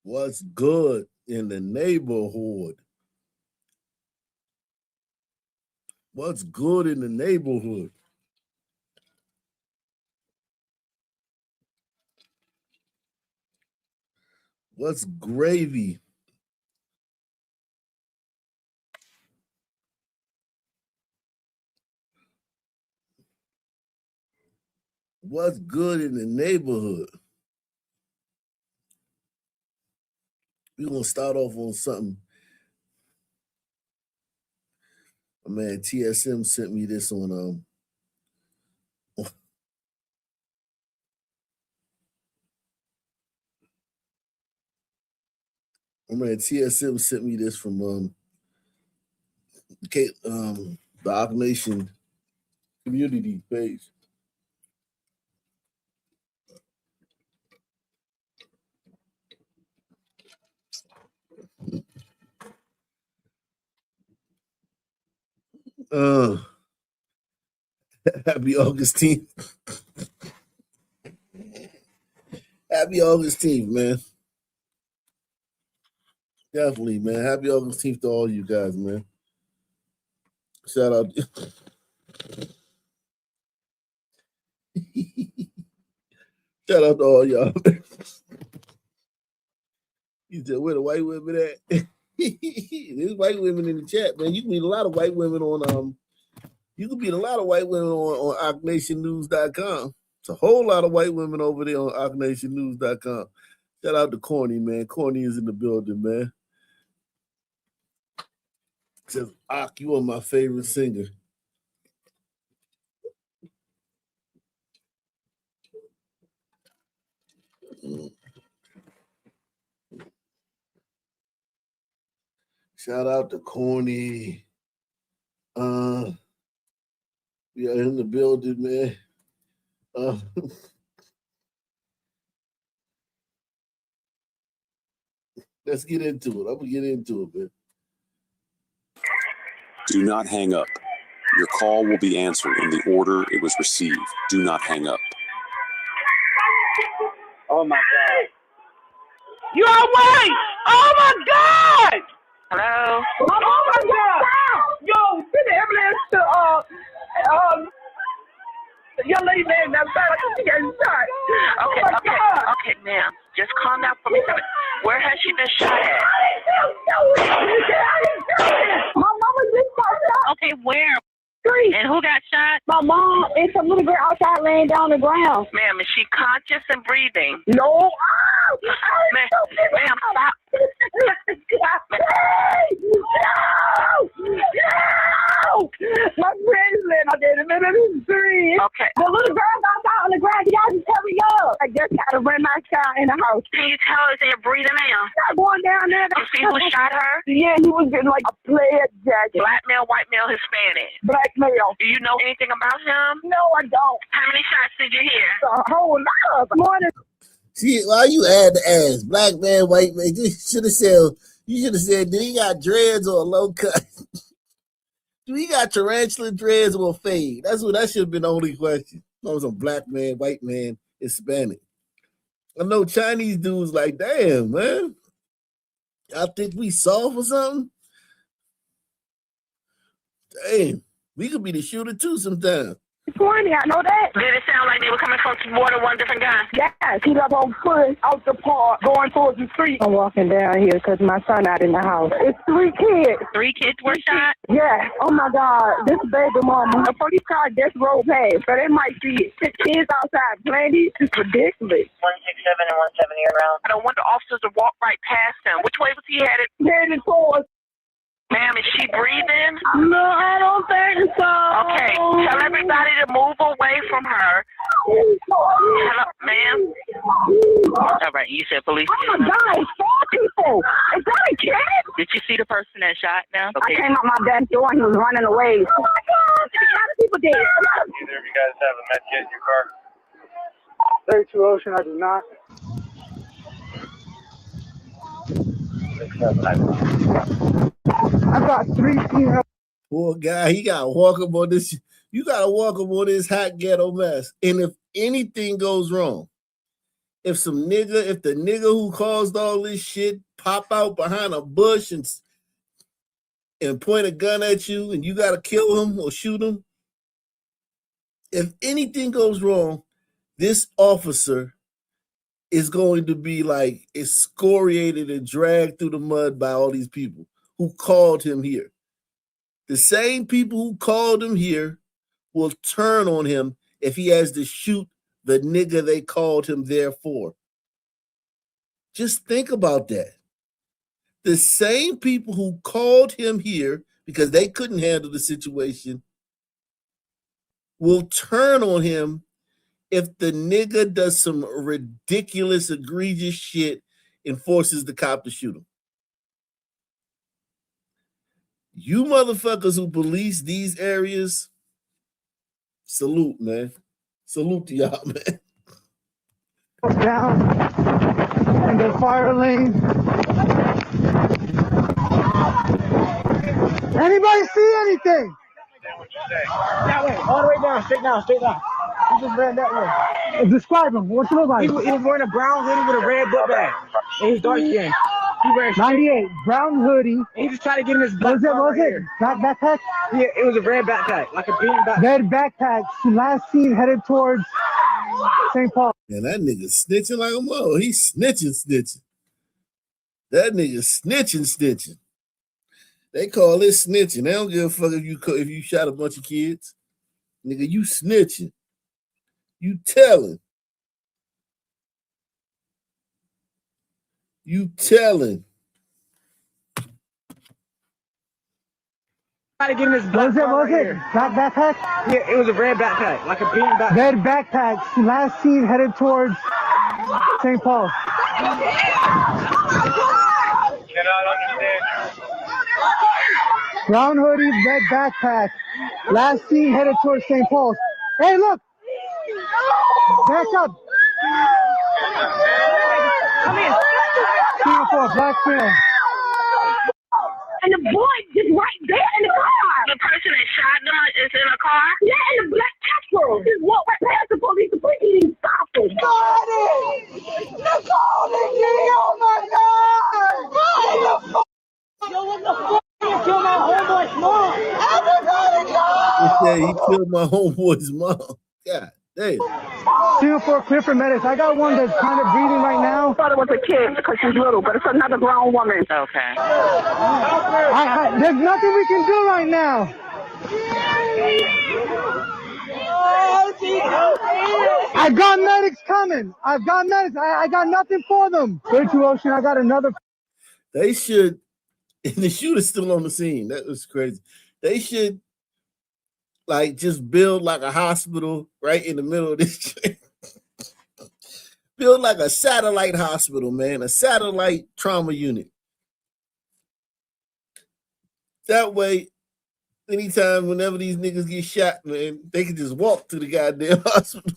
What's good in the neighborhood? What's good in the neighborhood? What's gravy? What's good in the neighborhood? We're gonna start off on something. My man TSM sent me this on my man TSM sent me this from the Ock Nation community page. Happy Augustine. Happy Augustine, man. Definitely, man. Happy Augustine to all you guys, man. Shout out. Shout out to all y'all. He said, where the white women at? There's white women in the chat, man. You can meet a lot of white women on OckNationNews.com. It's a whole lot of white women over there on OckNationNews.com. Shout out to Corny, man. Corny is in the building, man. Says, Ock, you are my favorite singer. Shout out to Corny. We are in the building, man. Let's get into it. I'm gonna get into it, man. Do not hang up. Your call will be answered in the order it was received. Do not hang up. Oh my God. You're awake! Oh my God! Hello? Oh my God! Yo, send the ambulance to the young lady named outside. She got shot. Okay, ma'am. Just calm down for me. Where has she been shot at? My mama just got shot. Okay, where? Street. And who got shot? My mom and some little girl outside laying down on the ground. Ma'am, is she conscious and breathing? No. Ma'am, stop. No! My friends said I did a minute in three. Okay. The little girl got out on the ground. Y'all just hurry up. I just got to run my child in the house. Can you tell us they're breathing now? I'm going down there. You see who shot her? Yeah, he was getting like a player jacket. Black male, white male, Hispanic. Black male. Do you know anything about him? No, I don't. How many shots did you hear? A whole lot of morning. See, why you add the ass? Black man, white man. You should have said, did he got dreads or a low cut? Do he got tarantula dreads or a fade? That should have been the only question. I was a black man, white man, Hispanic. I know Chinese dudes like, damn, man. I think we soft or something. Damn, we could be the shooter too sometimes. 20, I know that. Did it sound like they were coming from more than one different guy? Yes, he up on foot out the park, going towards the street. I'm walking down here because my son out in the house. It's 3 kids. 3 kids were shot? Yeah. Oh my God, this baby mama. The police car just rolled past, so they might see 6 kids outside playing. This is ridiculous. 167 and 170 around. I don't want the officers to walk right past him. Which way was he headed? Headed towards. Ma'am, is she breathing? No, I don't think so. Okay, tell everybody to move away from her. Hello, ma'am? All right, you said police. Oh my God, it's 4 people. Is that a kid? Did you see the person that shot now? Okay. I came out my back door and he was running away. Oh my God, a lot of people dead. Either of you guys have a med kit in your car? 32 Ocean, I do not. I got 3 female. Poor guy, he got to walk up on this You gotta walk up on this hot ghetto mess. And if anything goes wrong, if the nigga who caused all this shit pop out behind a bush and point a gun at you and you gotta kill him or shoot him, if anything goes wrong, this officer is going to be like excoriated and dragged through the mud by all these people who called him here. The same people who called him here will turn on him if he has to shoot the nigga they called him there for. Just think about that. The same people who called him here because they couldn't handle the situation will turn on him if the nigga does some ridiculous, egregious shit and forces the cop to shoot him. You motherfuckers who police these areas, salute, man. Salute to y'all, man. Down in the fire lane. Anybody see anything? That way, all the way down, straight down, straight down. He just ran that way. Describe him. What's he look like? He was wearing a brown hoodie with a red book bag. And he's dark skinned. He wearing 98, brown hoodie. And he just tried to get in his black Was it? Backpack? Yeah, it was a red backpack, like a pink backpack. Red backpack. Last seen headed towards St. Paul. Man, that nigga snitching like a mother. He's snitching. That nigga snitching. They call it snitching. They don't give a fuck if you shot a bunch of kids. Nigga, you snitching. You telling. Trying to get in his black Was it? Backpack? Yeah, it was a red backpack, like a pink backpack. Red backpack. Last seen headed towards St. Paul. Cannot understand. Brown hoodie, red backpack. Last seen headed towards St. Paul's. Hey, look! Back up! Come here. Singapore, black man. And the boy just right there in the car. The person that shot them is in a car? Yeah, in the black Afro. Just walked right past the police. The police didn't even stop him. Got it! They're calling me! Oh my God! Yo, what the fuck? You killed my homeboy's mom! Everybody go! He said he killed my homeboy's mom. God damn. Singapore, clear for medics. I got one that's kind of breathing right now. I thought it was a kid because she's little, but it's another grown woman. Okay. There's nothing we can do right now. I got medics coming. I got nothing for them. 32 Ocean, I got another. They should, and the shooter's still on the scene. That was crazy. They should like just build like a hospital right in the middle of this shit. Build like a satellite hospital, man, a satellite trauma unit. That way, anytime, whenever these niggas get shot, man, they can just walk to the goddamn hospital.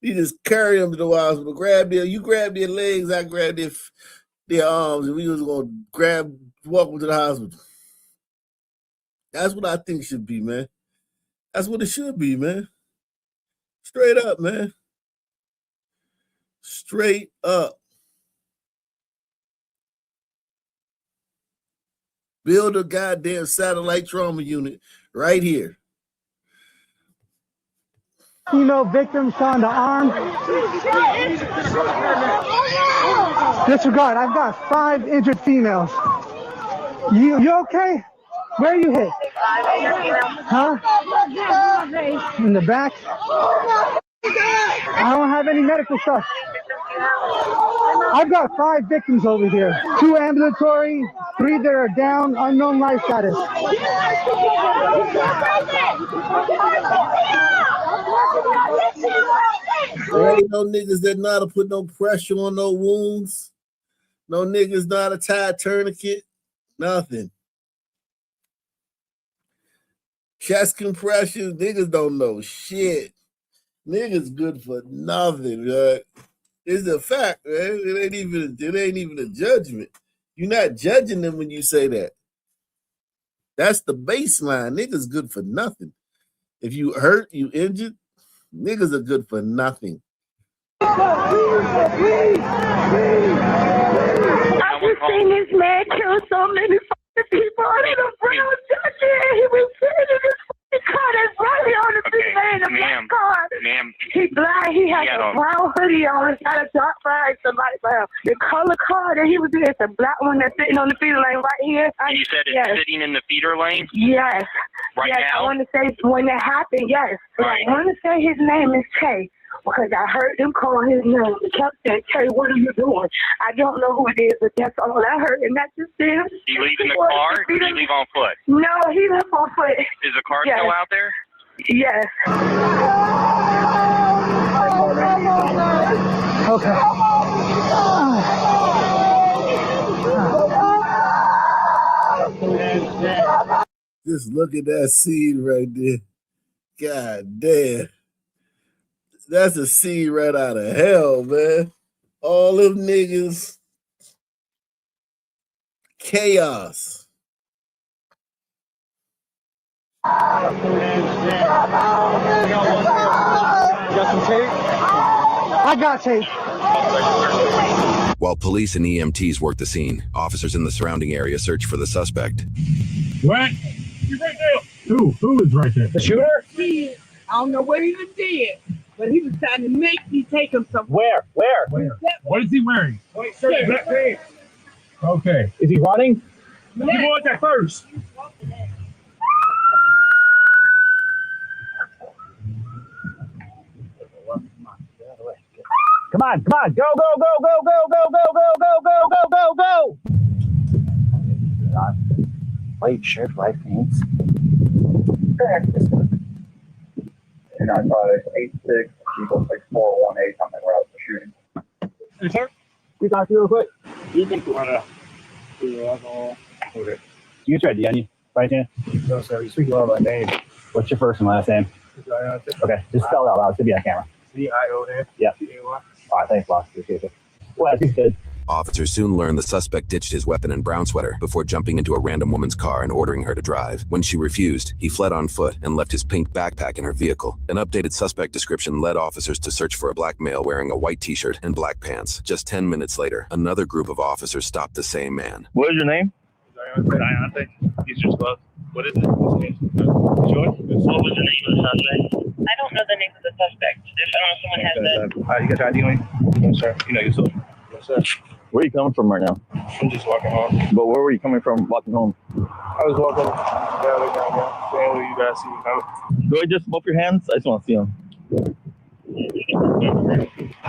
You just carry them to the hospital, you grab their legs, I grab their arms, and we was gonna walk them to the hospital. That's what I think should be, man. That's what it should be, man. Straight up, man. Straight up. Build a goddamn satellite trauma unit right here. Female victim shot in the arm. Disregard. I've got 5 injured females. You okay? Where are you hit? Huh? In the back? I don't have any medical stuff. I've got 5 victims over here. 2 ambulatory, 3 that are down, unknown life status. There ain't no niggas that know how to put no pressure on no wounds. No niggas know how to tie a tourniquet. Nothing. Chest compressions, niggas don't know shit. Niggas good for nothing, right? It's a fact, man. It ain't even a judgment. You're not judging them when you say that. That's the baseline. Niggas good for nothing. If you hurt, you injured, niggas are good for nothing. I just seen this man kill so many fucking people in a brown jacket. He was sitting in this fucking car that's right here on the big man in a black car. He blind. He has a brown hoodie on. It's got a dark flag. Somebody found the color car that he was in. It's a black one that's sitting on the feeder lane right here. You said it's sitting in the feeder lane? Yes. Right now? I want to say when it happened, yes. But I want to say his name is Tay. Because I heard them call his name. He kept saying, Tay, what are you doing? I don't know who it is, but that's all I heard. And that's just him. Did he leave in the car or did he leave on foot? No, he left on foot. Is the car still out there? Yes. Okay. Just look at that scene right there. God damn. That's a scene right out of hell, man. All them niggas. Chaos. Got some tape? I got tape. While police and EMTs work the scene, officers in the surrounding area search for the suspect. What? He's right there. Who is right there? The shooter? I don't know what he was did, but he was trying to make me take him somewhere. Where? What is he wearing? White shirt, black pants. Okay. Is he running? You want that first? Come on. Go. White shirt, white pants. And I thought it's 8-6, equals like 418 something where I was shooting. Hey, sir. Can we talk to you real quick? You think you want to do alcohol? Okay. You try Danny, by chance? No, sir. You speak about my name. What's your first and last name? Okay, just spell it out loud. It should be on camera. C-I-O-N. Yeah. C-A-Y. All right, thanks, boss. Appreciate it. Well, he's good. Officers soon learn the suspect ditched his weapon and brown sweater before jumping into a random woman's car and ordering her to drive. When she refused, he fled on foot and left his pink backpack in her vehicle. An updated suspect description led officers to search for a black male wearing a white t-shirt and black pants. Just 10 minutes later, another group of officers stopped the same man. What is your name? Diante. He's just left. What is it? What's his name? What was your name of the suspect? I don't know the name of the suspect. If someone has that. You got your ID on you? Yes, sir. You know yourself? Yes, sir. Where are you coming from right now? I'm just walking home. But where were you coming from walking home? I was walking down, saying what you guys see me coming. Do I just bump your hands? I just want to see them.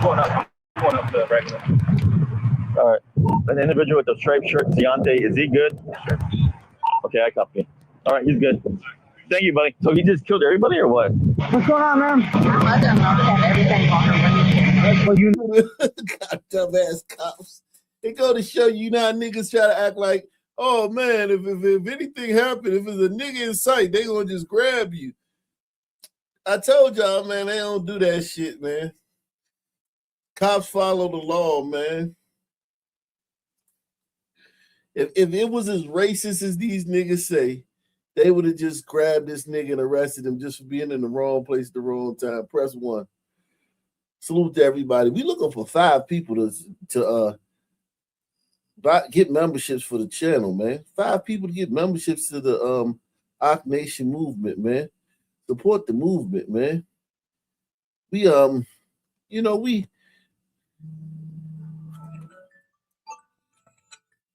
Going up the regular. All right. An individual with the striped shirt, Deontay, is he good? Okay, I copy. All right, he's good. Thank you, buddy. So he just killed everybody or what? What's going on, man? I don't know. They have everything on them. Well, you Goddamn ass cops. They go to show you now niggas try to act like, oh man, if anything happened, if there's a nigga in sight, they gonna just grab you. I told y'all, man, they don't do that shit, man. Cops follow the law, man. If it was as racist as these niggas say, they would have just grabbed this nigga and arrested him just for being in the wrong place at the wrong time. Press 1. Salute to everybody. We looking for 5 people to get memberships for the channel, man. 5 people to get memberships to the Ock Nation movement, man. Support the movement, man. We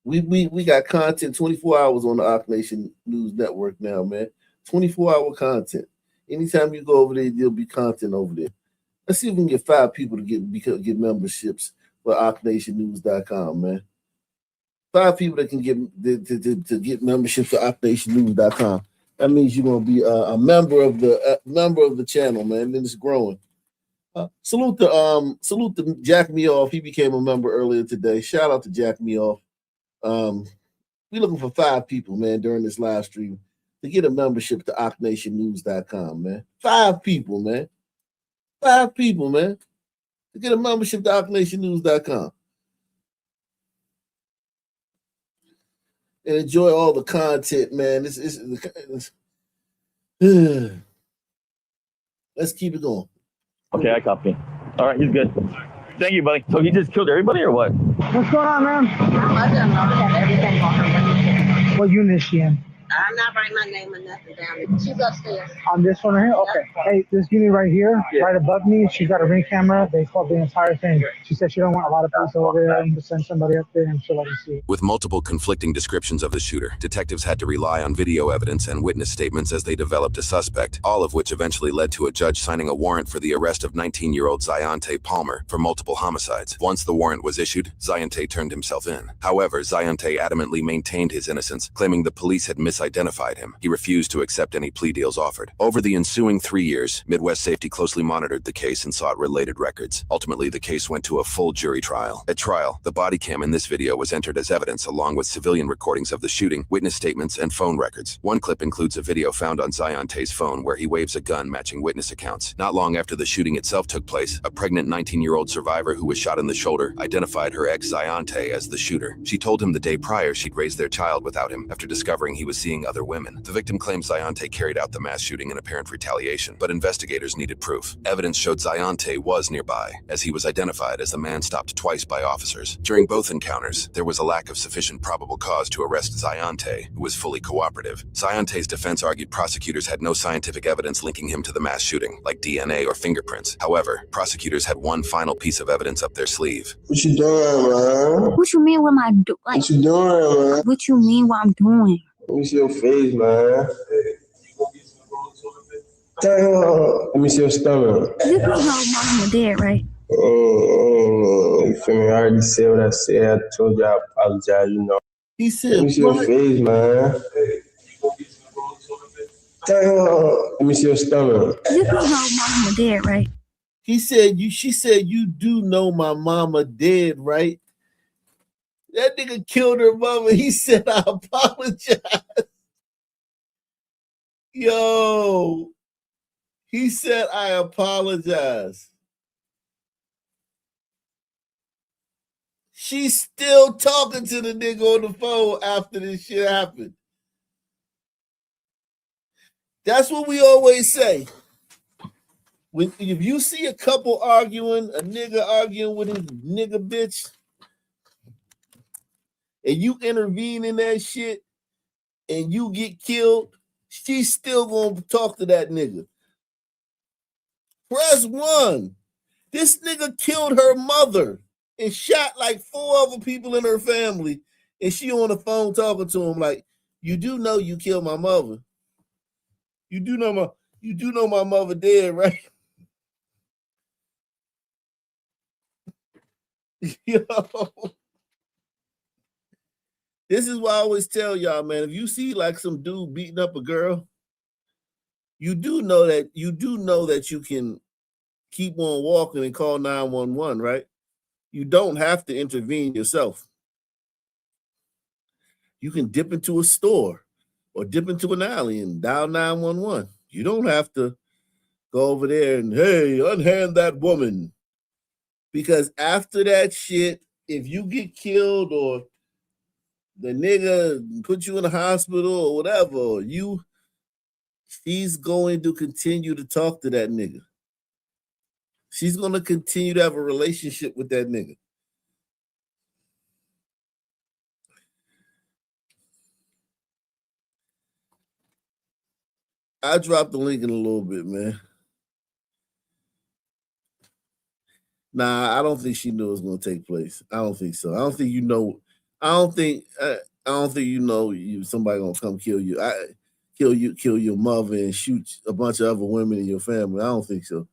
We got content 24 hours on the Ock Nation News Network now, man. 24-hour content. Anytime you go over there, there'll be content over there. Let's see if we can get 5 people to get memberships for OckNationNews.com, man. 5 people that can get memberships for OckNationNews.com. That means you're gonna be a member of the channel, man. Then it's growing. Salute to Jack Me Off. He became a member earlier today. Shout out to Jack Me Off. We're looking for 5 people, man, during this live stream to get a membership to OckNationNews.com, man. 5 people, man. 5 people, man, to get a membership to OckNationNews.com. and enjoy all the content, man. Let's keep it going. Okay, I copy. All right, he's good. Thank you, buddy. So he just killed everybody or what? What's going on, ma'am? I don't know. I have everything on her. What unit is she in? I'm not writing my name or nothing down. She's upstairs. On this one right here? Okay. Hey, this unit right here, right above me, she's got a ring camera. They called the entire thing. She said she don't want a lot of people over there and to send somebody up there and she'll let you see. With multiple conflicting descriptions of the shooter, detectives had to rely on video evidence and witness statements as they developed a suspect, all of which eventually led to a judge signing a warrant for the arrest of 19-year-old Ziante Palmer for multiple homicides. Once the warrant was issued, Ziante turned himself in. However, Ziante adamantly maintained his innocence, claiming the police had misidentified him. He refused to accept any plea deals offered. Over the ensuing 3 years, Midwest Safety closely monitored the case and sought related records. Ultimately, the case went to a full jury trial. At trial, the body cam in this video was entered as evidence along with civilian recordings of the shooting, witness statements, and phone records. One clip includes a video found on Ziante's phone where he waves a gun matching witness accounts. Not long after the shooting itself took place, a pregnant 19-year-old survivor who was shot in the shoulder identified her ex Ziante as the shooter. She told him the day prior she'd raised their child without him after discovering he was seeing other women. The victim claims Ziante carried out the mass shooting in apparent retaliation, but investigators needed proof. Evidence showed Ziante was nearby, as he was identified as the man stopped twice by officers. During both encounters, there was a lack of sufficient probable cause to arrest Ziante, who was fully cooperative. Ziante's defense argued prosecutors had no scientific evidence linking him to the mass shooting, like DNA or fingerprints. However, prosecutors had one final piece of evidence up their sleeve. What you doing, man? What you mean what am I doing? Like, what you doing, man? What you mean what I'm doing? Let me see your face, man. Damn. Let me see your stomach. You know mom and dad, right? You feel me? I already said what I said. I told you I apologize, you know. He said, let me see your face, man. Damn. Let me see your stomach. You know mom and dad, right? She said, you do know my mama dead, right? That nigga killed her mama. He said, I apologize. Yo. He said, I apologize. She's still talking to the nigga on the phone after this shit happened. That's what we always say. If you see a couple arguing, a nigga arguing with his nigga bitch, and you intervene in that shit, and you get killed, she's still gonna talk to that nigga. Press 1. This nigga killed her mother and shot like 4 other people in her family, and she on the phone talking to him like, you do know you killed my mother. You do know my mother dead, right? Yo. This is why I always tell y'all, man, if you see like some dude beating up a girl, you do know that you can keep on walking and call 911, right? You don't have to intervene yourself. You can dip into a store or dip into an alley and dial 911. You don't have to go over there and, hey, unhand that woman. Because after that shit, if you get killed or the nigga put you in the hospital or whatever, she's going to continue to talk to that nigga. She's going to continue to have a relationship with that nigga. I dropped the link in a little bit, man. Nah, I don't think she knew it was going to take place. I don't think so. I don't think you know. I don't think you know somebody gonna come kill you. Kill your mother and shoot a bunch of other women in your family. I don't think so.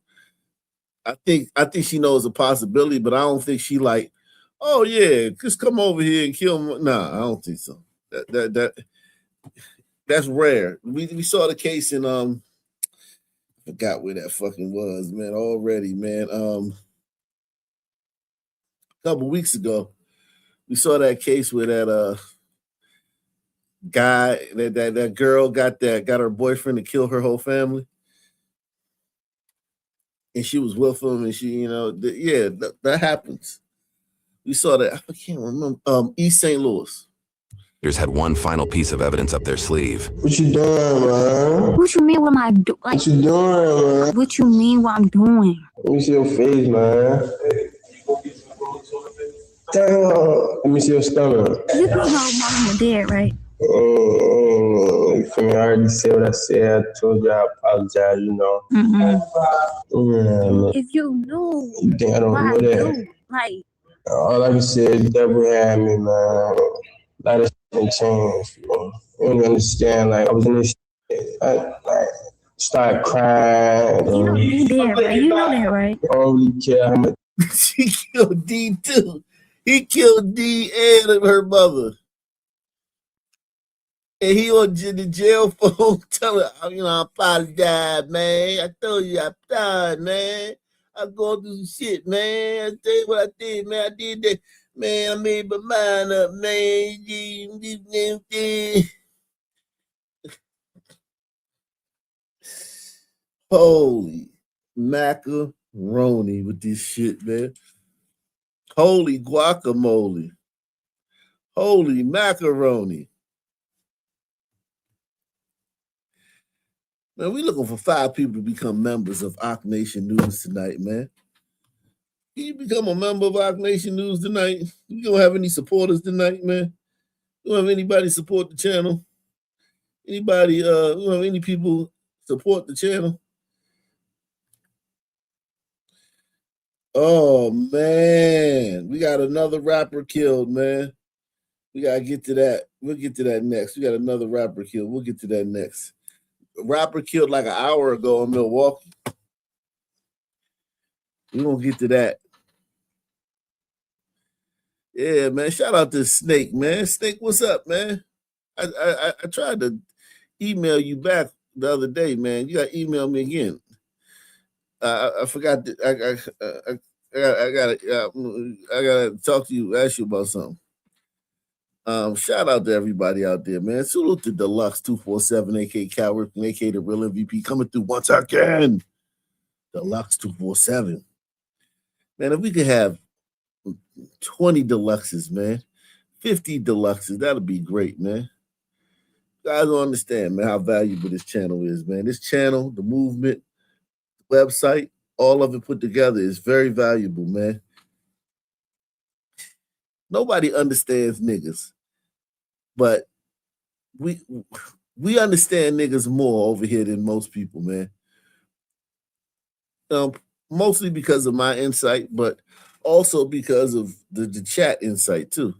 I think she knows a possibility, but I don't think she like, oh yeah, just come over here and kill me. Nah, I don't think so. That's rare. We saw the case in forgot where that fucking was, man. Already, man. A couple weeks ago, we saw that case where that guy, that girl got her boyfriend to kill her whole family, and she was with him, and she, that happens. We saw that. I can't remember. East St. Louis. Here's had one final piece of evidence up their sleeve. What you doing, man? What you mean? What am I doing? Like, What you doing, man? what you mean? What I'm doing? Let me see your face, man. Damn. Let me see your stomach. You know mom and dad, right? You feel me? I already said what I said. I told you I apologize, you know. Yeah, If you knew you think I don't what know I that? do, like, All I can say is devil had me, man. A lot of shit changed, you know. You don't understand, like, I was in this shit. I started crying. you know D dead, right? You know that, right? I don't really care how much. She killed D too. He killed D and her mother. And he on the jail phone telling her, I apologize, man. I told you I died, man. I'm going through some shit, man. I tell you what I did, man. I did that. Man, I made my mind up, man. Holy macaroni with this shit, man. Holy guacamole. Holy macaroni. Man, we looking for 5 people to become members of Ock Nation News tonight, man. Can you become a member of Ock Nation News tonight? You don't have any supporters tonight, man? You don't have anybody support the channel? Anybody, you don't have any people support the channel? Oh, man. We got another rapper killed, man. We got to get to that. We'll get to that next. We got another rapper killed. We'll get to that next. A rapper killed like an hour ago in Milwaukee. We're going to get to that. Yeah, man. Shout out to Snake, man. Snake, what's up, man? I tried to email you back the other day, man. You got to email me again. I forgot. I gotta talk to you, ask you about something. Shout out to everybody out there, man. Salute to Deluxe 247, aka Coward, aka the real MVP, coming through once again. Deluxe 247. Man, if we could have 20 deluxes, man, 50 deluxes, that'll be great, man. You guys don't understand, man, how valuable this channel is, man. This channel, the movement, the website, all of it put together is very valuable, man. Nobody understands niggas, but we understand niggas more over here than most people, man. Mostly because of my insight, but also because of the chat insight too.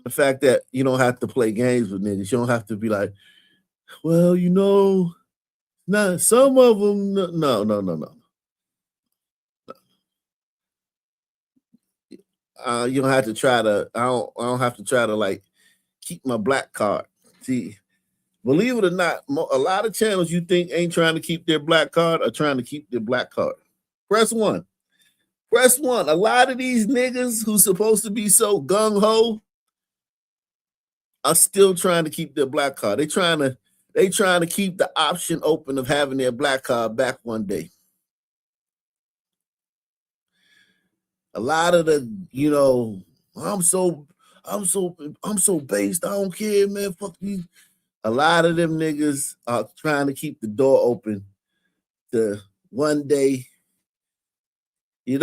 The fact that you don't have to play games with niggas. You don't have to be like, well, nah, some of them, no. You don't have to try to, I don't have to try to like keep my black card. See, believe it or not, a lot of channels you think ain't trying to keep their black card are trying to keep their black card. Press 1. Press 1. A lot of these niggas who's supposed to be so gung-ho are still trying to keep their black card. They trying to keep the option open of having their black card back one day. A lot of the, I'm so based. I don't care, man. Fuck you. A lot of them niggas are trying to keep the door open to one day, they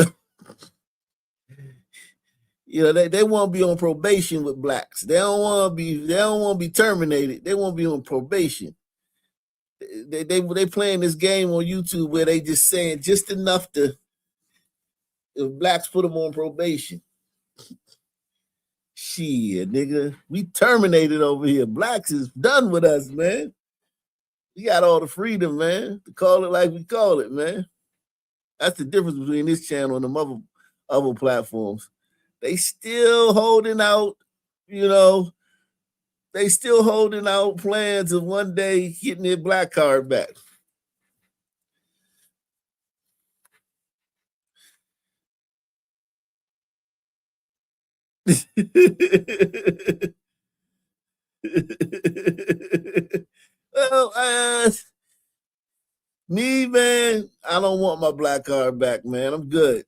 want to be on probation with blacks. They don't want to be terminated. They want to be on probation. They playing this game on YouTube where they just saying just enough to, if blacks put them on probation. Shit, nigga, we terminated over here. Blacks is done with us, man. We got all the freedom, man, to call it like we call it, man. That's the difference between this channel and the other platforms. They still holding out, they still holding out plans of one day getting their black card back. Well, me, man, I don't want my black card back, man. I'm good.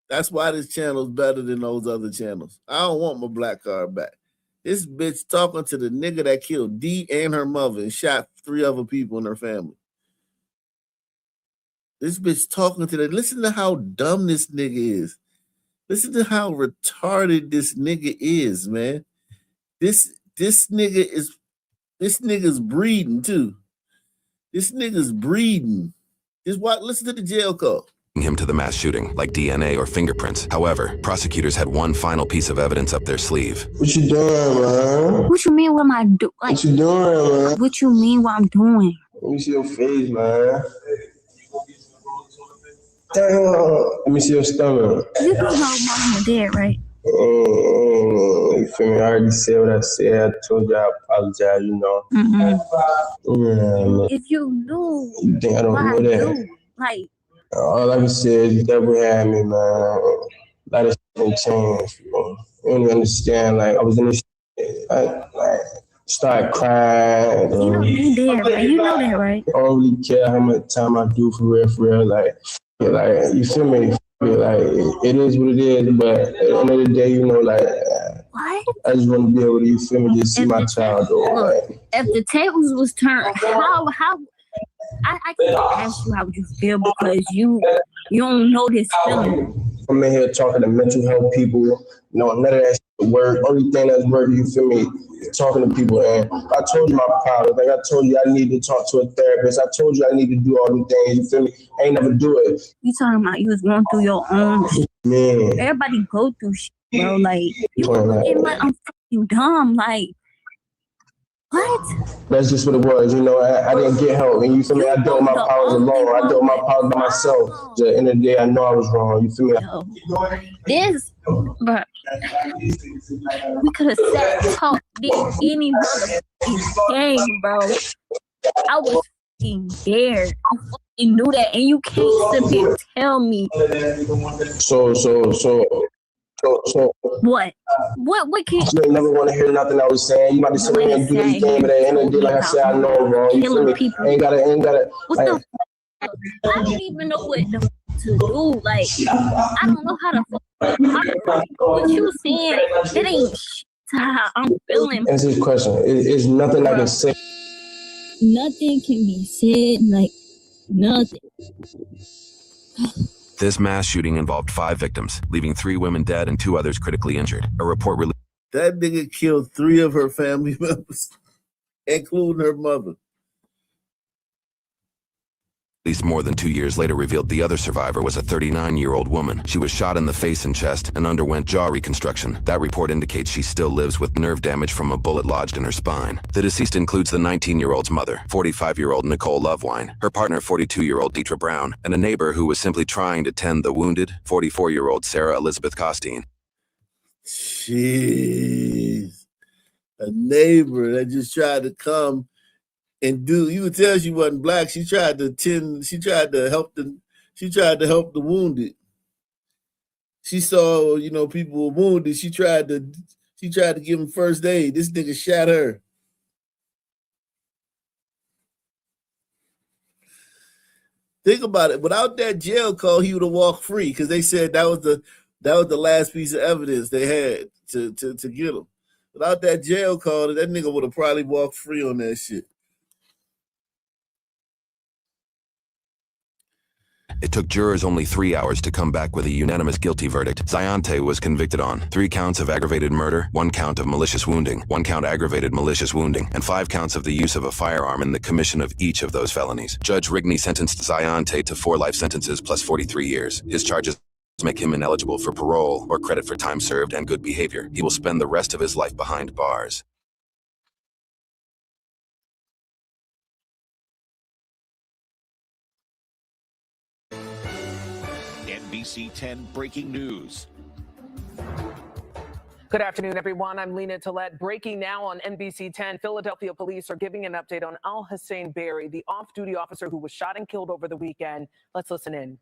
That's why this channel is better than those other channels. I don't want my black card back. This bitch talking to the nigga that killed D and her mother and shot 3 other people in her family. This bitch talking to listen to how dumb this nigga is. Listen to how retarded this nigga is, man. This nigga's breeding too. This nigga's breeding. Just watch, listen to the jail call. Him to the mass shooting, like DNA or fingerprints. However, prosecutors had one final piece of evidence up their sleeve. What you doing, man? What you mean? What am I doing? Like, what you doing, man? What you mean? What I'm doing? Let me see your face, man. Damn. Let me see your stomach. You know mama and dad, right? You feel me? I already said what I said. I told you I apologize, you know. If you knew, you think I don't know that? Like, all I can say is you never had me, man. A lot of shit done changed, you know. You don't even understand. Like, I was in this shit. I started crying. You know me there, right? You know that, right? I don't really care how much time I do for real. Like, you feel me? Like, it is what it is, but at the end of the day, you know, like, what? I just want to be able to, you feel me, just see my child, though. Look, if the tables was turned, how I can't ask you how you feel because you don't know this feeling. I'm in here talking to mental health people. You know, none of that shit work. Only thing that's working, you feel me, is talking to people. And I told you my problem. Like I told you I need to talk to a therapist. I told you I need to do all these things. You feel me? I ain't never do it. You talking about you was going through your own shit. Man. Everybody go through shit, bro. Like, you looking like I'm fucking dumb. Like, what? That's just what it was. You know, I didn't get help. And you feel me? I dealt with my powers alone. I dealt with my powers by myself. At the end of the day, I know I was wrong. You feel me? This, bro, we could have sat and talked any motherfucking game, bro. I was fucking there. I fucking knew that. And you can't sit here and tell me. So. What? What can't you never want to hear nothing I was saying? You might be sitting here and do this game, but at the end of the day, like I said, I know I'm wrong. You feel me? Ain't gotta. What the I don't even know what the to do. Like, I don't know how to what you saying. It ain't shit to how I'm feeling. Answer this question. It's nothing I can say. Nothing can be said. Like, nothing. This mass shooting involved 5 victims, leaving 3 women dead and 2 others critically injured. A report released. That nigga killed 3 of her family members, including her mother. More than 2 years later revealed the other survivor was a 39-year-old woman. She was shot in the face and chest and underwent jaw reconstruction. That report indicates she still lives with nerve damage from a bullet lodged in her spine. The deceased includes the 19-year-old's mother, 45-year-old Nicole Lovewine, her partner, 42-year-old Deetra Brown, and a neighbor who was simply trying to tend the wounded, 44-year-old Sarah Elizabeth Costine. Jeez. A neighbor that just tried to come and do, you could tell she wasn't black. She tried to help the wounded. She saw, you know, people were wounded. She tried to give them first aid. This nigga shot her. Think about it. Without that jail call, he would have walked free because they said that was the last piece of evidence they had to get him. Without that jail call, that nigga would have probably walked free on that shit. It took jurors only 3 hours to come back with a unanimous guilty verdict. Zayante was convicted on 3 counts of aggravated murder, 1 count of malicious wounding, 1 count aggravated malicious wounding, and 5 counts of the use of a firearm in the commission of each of those felonies. Judge Rigney sentenced Zayante to 4 life sentences plus 43 years. His charges make him ineligible for parole or credit for time served and good behavior. He will spend the rest of his life behind bars. NBC 10 breaking news. Good afternoon, everyone. I'm Lena Tillett. Breaking now on NBC 10. Philadelphia police are giving an update on Al-Hussein Berry, the off-duty officer who was shot and killed over the weekend. Let's listen in.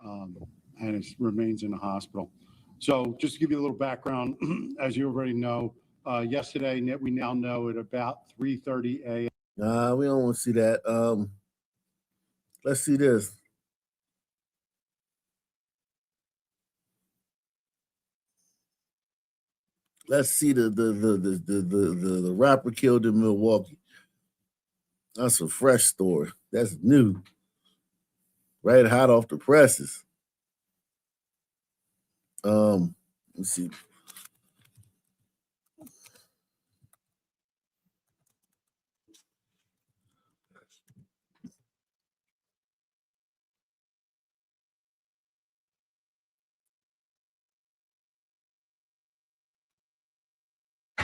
And it remains in the hospital. So just to give you a little background, as you already know, yesterday, we now know at about 3:30 a.m. Nah, we don't want to see that. Let's see this. Let's see the rapper killed in Milwaukee. That's a fresh story. That's new. Right, hot off the presses. Let's see.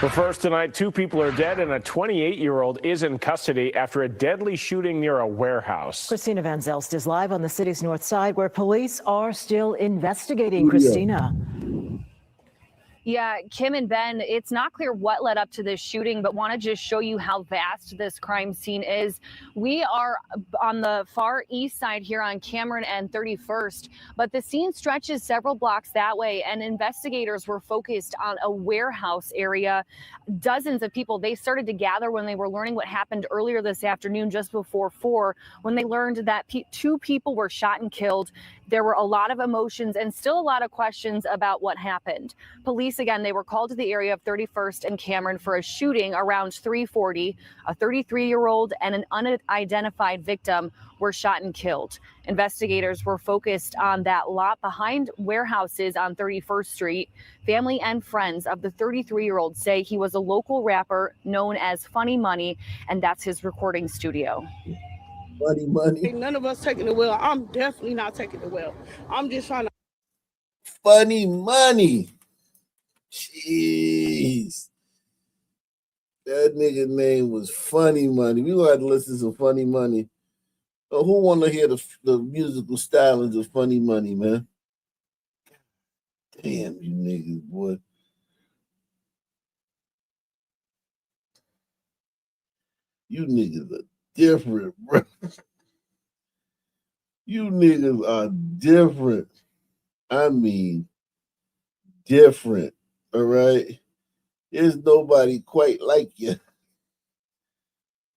But first tonight, 2 people are dead and a 28-year-old is in custody after a deadly shooting near a warehouse. Christina Van Zelst is live on the city's north side where police are still investigating. Christina. Yeah, Kim and Ben, it's not clear what led up to this shooting, but want to just show you how vast this crime scene is. We are on the far east side here on Cameron and 31st, but the scene stretches several blocks that way, and investigators were focused on a warehouse area. Dozens of people, they started to gather when they were learning what happened earlier this afternoon, just before 4, when they learned that 2 people were shot and killed. There were a lot of emotions and still a lot of questions about what happened. Police, again, they were called to the area of 31st and Cameron for a shooting around 3:40. A 33-year-old and an unidentified victim were shot and killed. Investigators were focused on that lot behind warehouses on 31st Street. Family and friends of the 33-year-old say he was a local rapper known as Funny Money, and that's his recording studio. Money. None of us taking the wheel. I'm definitely not taking the wheel. I'm just trying to. Funny Money. Jeez. That nigga name was Funny Money. We gonna have to listen to some Funny Money. Who want to hear the musical stylings of Funny Money, man? Damn, you niggas, boy. You niggas are different, bro. You niggas are different. I mean, different. All right? There's nobody quite like you.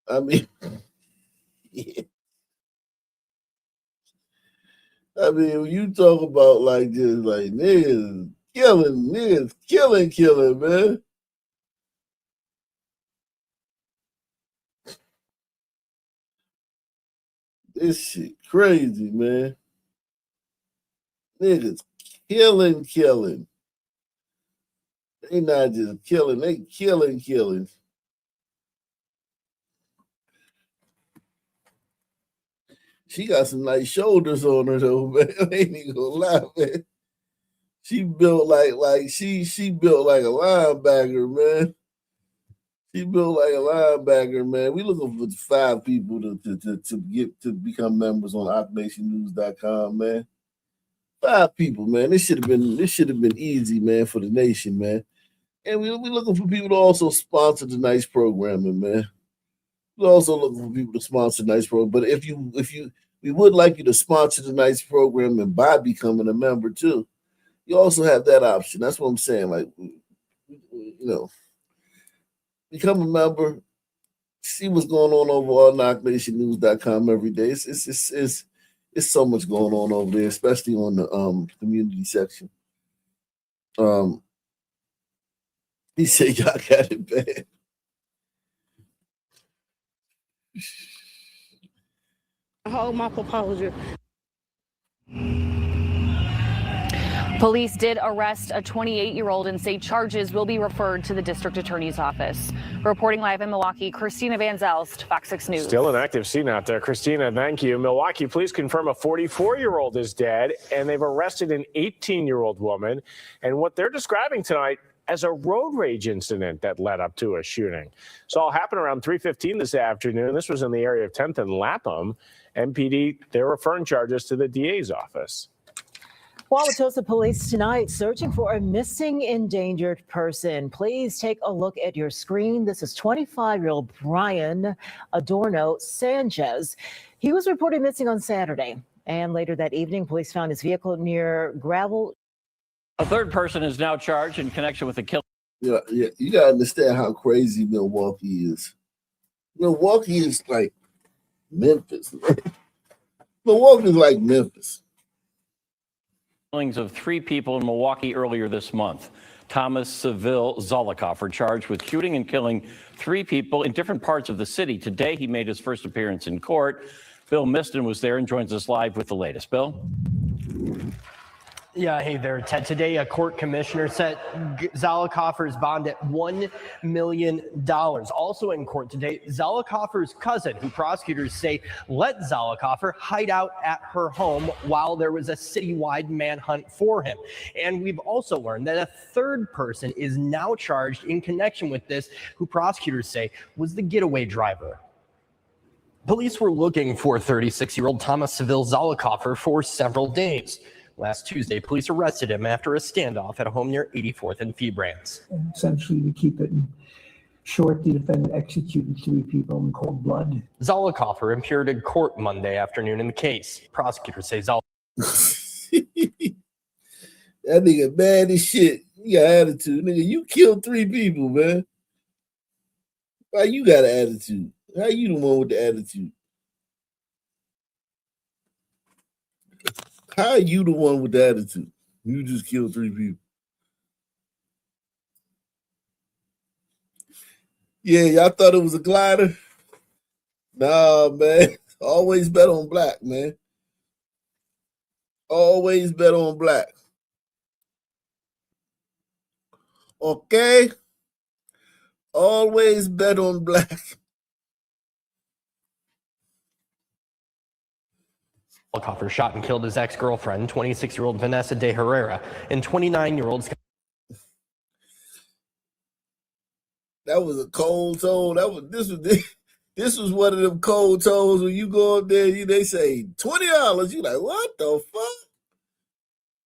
I mean, yeah. I mean, when you talk about like just like niggas killing, man. This shit crazy, man. Niggas killing. They not just killing, they killing. She got some nice shoulders on her though, man. I ain't even gonna lie, man. She built like she built like a linebacker, man. She built like a linebacker, man. We looking for 5 people to become members on OpNationNews.com, man. 5 people, man. This should have been easy, man, for the nation, man. And we looking for people to also sponsor tonight's programming, man. We're also looking for people to sponsor tonight's program. But we would like you to sponsor tonight's program and by becoming a member too. You also have that option. That's what I'm saying. Like, you know, become a member, see what's going on over on OpNationNews.com every day. It's so much going on over there, especially on the community section. He said y'all got it bad. Hold my proposal. Police did arrest a 28-year-old and say charges will be referred to the district attorney's office. Reporting live in Milwaukee, Christina Van Zelst, Fox 6 News. Still an active scene out there. Christina, thank you. Milwaukee police confirm a 44-year-old is dead, and they've arrested an 18-year-old woman. And what they're describing tonight as a road rage incident that led up to a shooting. So all happened around 3:15 this afternoon. This was in the area of 10th and Lapham. MPD, they're referring charges to the DA's office. Wauwatosa police tonight searching for a missing endangered person. Please take a look at your screen. This is 25-year-old Brian Adorno Sanchez. He was reported missing on Saturday, and later that evening, police found his vehicle near gravel. A third person is now charged in connection with the killing. Yeah, you gotta understand how crazy Milwaukee is. Milwaukee is like Memphis, man. Milwaukee is like Memphis. Killings of 3 people in Milwaukee earlier this month. Thomas Seville Zollicoffer, charged with shooting and killing 3 people in different parts of the city. Today, he made his first appearance in court. Bill Miston was there and joins us live with the latest. Bill? Yeah, hey there, Ted. Today, a court commissioner set Zollicoffer's bond at $1 million. Also in court today, Zollicoffer's cousin, who prosecutors say let Zollicoffer hide out at her home while there was a citywide manhunt for him. And we've also learned that a third person is now charged in connection with this, who prosecutors say was the getaway driver. Police were looking for 36-year-old Thomas Seville Zollicoffer for several days. Last Tuesday, police arrested him after a standoff at a home near 84th and Febrans. Essentially, to keep it short, the defendant executed 3 people in cold blood. Zollicoffer appeared in court Monday afternoon in the case. Prosecutors say That nigga bad as shit. You got attitude. Nigga, you killed 3 people, man. Why you got an attitude? How you the one with the attitude? How are you the one with the attitude? You just killed 3 people. Yeah, y'all thought it was a glider? Nah, man. Always bet on black, man. Always bet on black. Okay? Always bet on black. Zollicoffer shot and killed his ex-girlfriend, 26-year-old Vanessa de Herrera, and 29-year-old. That was a cold toe. This was one of them cold toes when you go up there, they say $20. You like, what the fuck?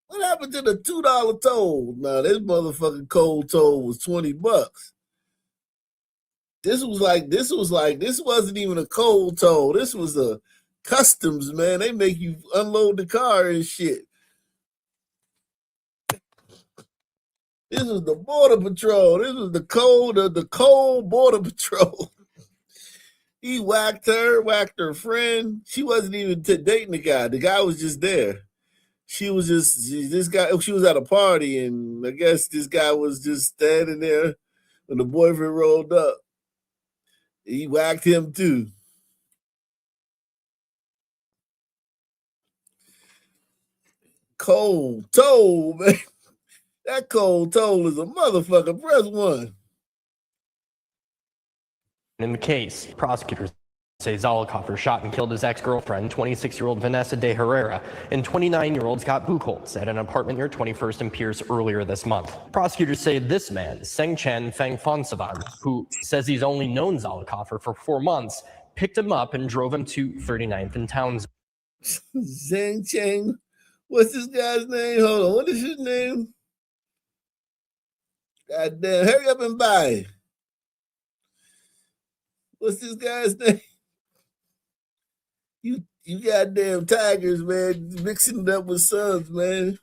What happened to the $2 toll? Nah, this motherfucking cold toll was $20. This wasn't even a cold toll. This was a customs, man. They make you unload the car and shit. This was the border patrol. This was the cold border patrol. He whacked her friend. She wasn't even dating the guy. The guy was just there. She was at a party, and I guess this guy was just standing there when the boyfriend rolled up. He whacked him too. Cold toll, man. That cold toll is a motherfucker. Press 1. In the case, prosecutors say Zollicoffer shot and killed his ex-girlfriend, 26-year-old Vanessa de Herrera, and 29-year-old Scott Buchholz at an apartment near 21st and Pierce earlier this month. Prosecutors say this man, Seng Chen Feng Fonsavan, who says he's only known Zollicoffer for 4 months, picked him up and drove him to 39th and Townsend. Zeng Chen. What's this guy's name? Hold on. What is his name? God damn. Hurry up and buy. What's this guy's name? You goddamn Tigers, man. Mixing it up with Suns, man.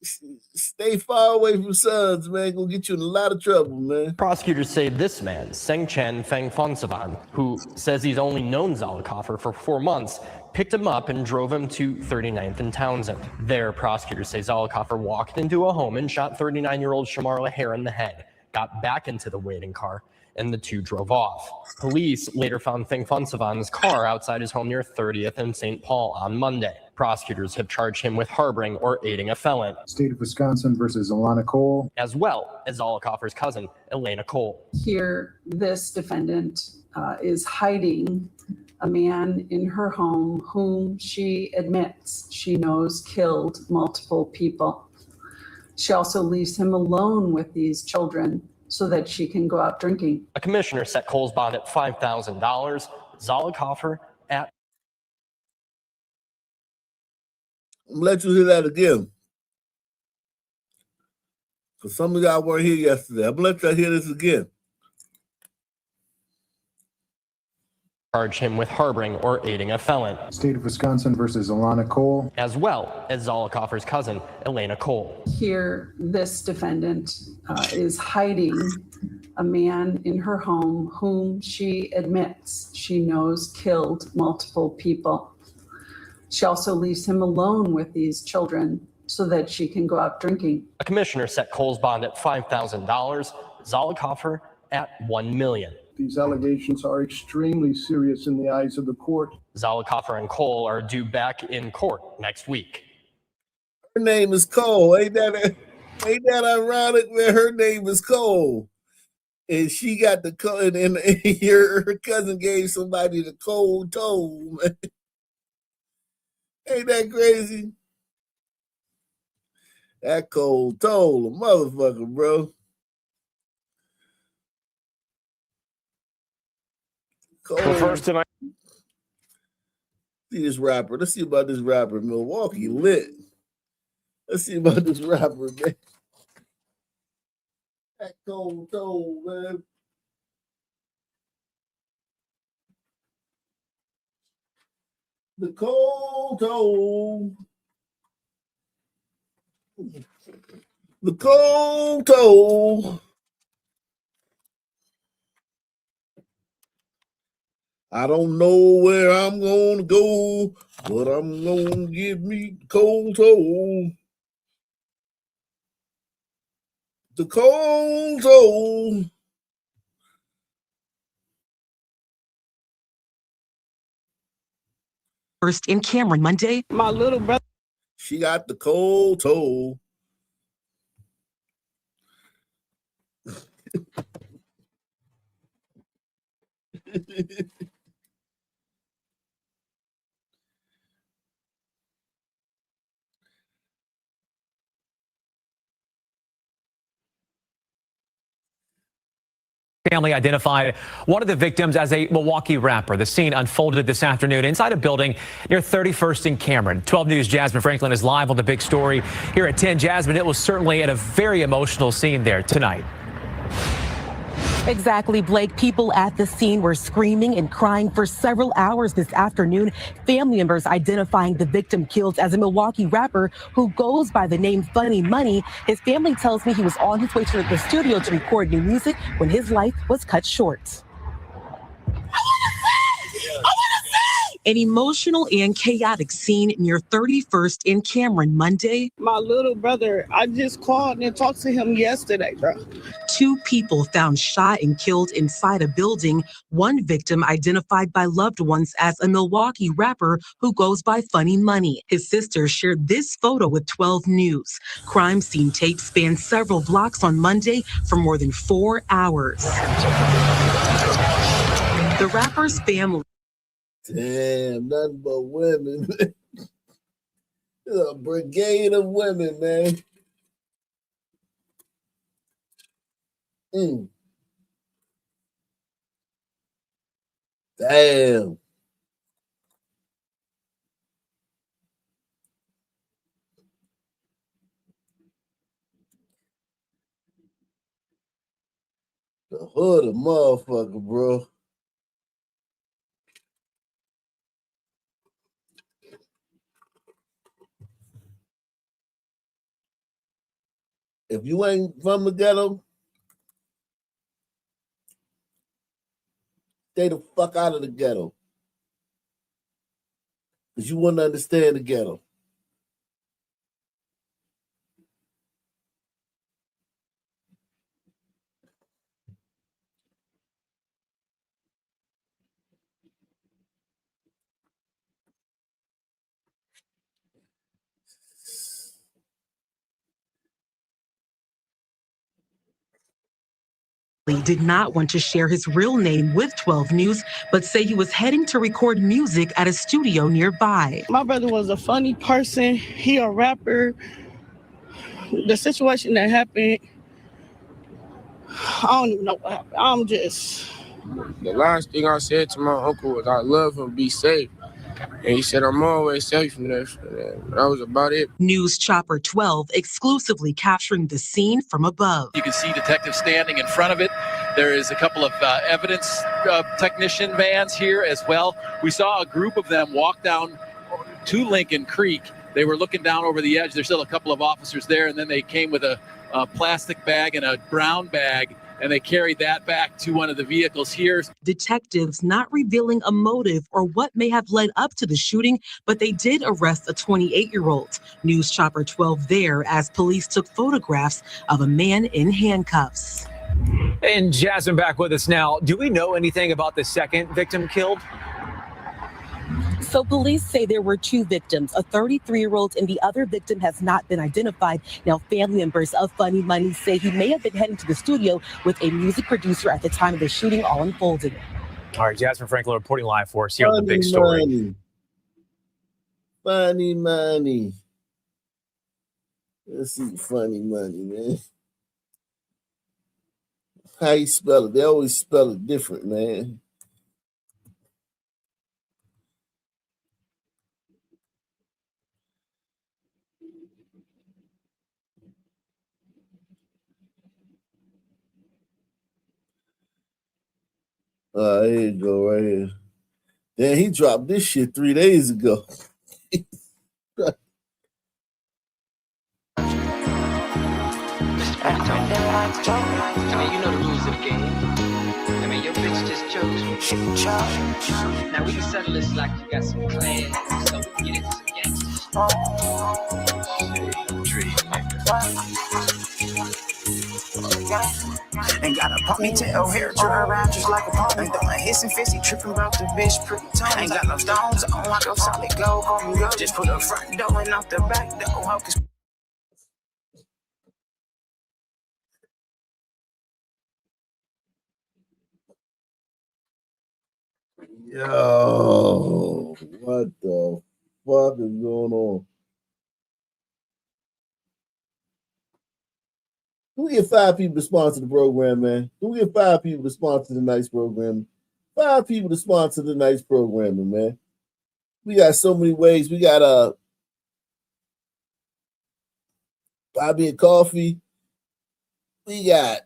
Stay far away from Suns, man. Gonna get you in a lot of trouble, man. Prosecutors say this man, Seng Chen Feng Fonsavan, who says he's only known Zollicoffer for 4 months, picked him up and drove him to 39th and Townsend. There, prosecutors say Zollicoffer walked into a home and shot 39-year-old Shamarla Hare in the head, got back into the waiting car, and the 2 drove off. Police later found Feng Fonsavan's car outside his home near 30th and St. Paul on Monday. Prosecutors have charged him with harboring or aiding a felon. State of Wisconsin versus Alana Cole. As well as Zollicoffer's cousin, Elena Cole. Here, this defendant is hiding a man in her home whom she admits she knows killed multiple people. She also leaves him alone with these children so that she can go out drinking. A commissioner set Cole's bond at $5,000. Zollicoffer at... I'm going to let you hear that again. For some of y'all weren't here yesterday. I'm going to let y'all hear this again. Charge him with harboring or aiding a felon. State of Wisconsin versus Alana Cole. As well as Zollicoffer's cousin, Elena Cole. Here, this defendant is hiding a man in her home whom she admits she knows killed multiple people. She also leaves him alone with these children so that she can go out drinking. A commissioner set Cole's bond at $5,000, Zollicoffer at $1 million. These allegations are extremely serious in the eyes of the court. Zollicoffer and Cole are due back in court next week. Her name is Cole. Ain't that ironic, man? Her name is Cole. And she got the code, and her cousin gave somebody the cold toe, man. Ain't that crazy? That cold toe, a motherfucker, bro. Cold. Well, first tonight. See this rapper. Let's see about this rapper. Milwaukee lit. Let's see about this rapper, man. That cold toe, man. The cold toe. The cold toe. I don't know where I'm gonna go, but I'm gonna give me the cold toe. The cold toe. First in Cameron Monday. My little brother. She got the cold toe. Family identified one of the victims as a Milwaukee rapper. The scene unfolded this afternoon inside a building near 31st and Cameron. 12 News' Jasmine Franklin is live on the big story here at 10. Jasmine, it was certainly at a very emotional scene there tonight. Exactly, Blake. People at the scene were screaming and crying for several hours this afternoon. Family members identifying the victim killed as a Milwaukee rapper who goes by the name Funny Money. His family tells me he was on his way to the studio to record new music when his life was cut short. An emotional and chaotic scene near 31st in Cameron Monday. My little brother, I just called and talked to him yesterday, bro. 2 people found shot and killed inside a building. One victim identified by loved ones as a Milwaukee rapper who goes by Funny Money. His sister shared this photo with 12 News. Crime scene tape spanned several blocks on Monday for more than 4 hours. The rapper's family. Damn, nothing but women. It's a brigade of women, man. Damn. The hood of motherfucker, bro. If you ain't from the ghetto, stay the fuck out of the ghetto. Because you wouldn't understand the ghetto. He did not want to share his real name with 12 News, but say he was heading to record music at a studio nearby. My brother was a funny person. He a rapper. The situation that happened, I don't even know what happened. I'm just... The last thing I said to my uncle was, I love him, be safe. And he said, I'm always safe from this. That was about it. News Chopper 12 exclusively capturing the scene from above. You can see detectives standing in front of it. There is a couple of evidence technician vans here as well. We saw a group of them walk down to Lincoln Creek. They were looking down over the edge. There's still a couple of officers there, and then they came with a plastic bag and a brown bag and they carried that back to one of the vehicles here. Detectives not revealing a motive or what may have led up to the shooting, but they did arrest a 28-year-old. News Chopper 12 there as police took photographs of a man in handcuffs. And Jasmine back with us now. Do we know anything about the second victim killed? So police say there were two victims, a 33-year-old and the other victim has not been identified. Now, family members of Funny Money say he may have been heading to the studio with a music producer at the time of the shooting all unfolded. All right, Jasmine Franklin reporting live for us here on The Big Story. Funny Money. Let's see, Funny Money, man. How you spell it? They always spell it different, man. Here you go, right here. Then he dropped this shit 3 days ago. I mean, you know the rules of the game. I mean, your bitch just chose you. Now we can settle this like you got some plans, so we can get into some Ain't got a ponytail, hair dry around just like a pony. Ain't throwing hissing fisty, tripping about the bitch pretty tone. Ain't got no stones on like a solid gold. Call me up, just put a front door and off the back door. Hocus. Yo, what the fuck is going on? Can we get 5 people to sponsor the program, man? Can we get 5 people to sponsor tonight's program? 5 people to sponsor tonight's programming, man. We got so many ways. We got Bobby and Coffee. We got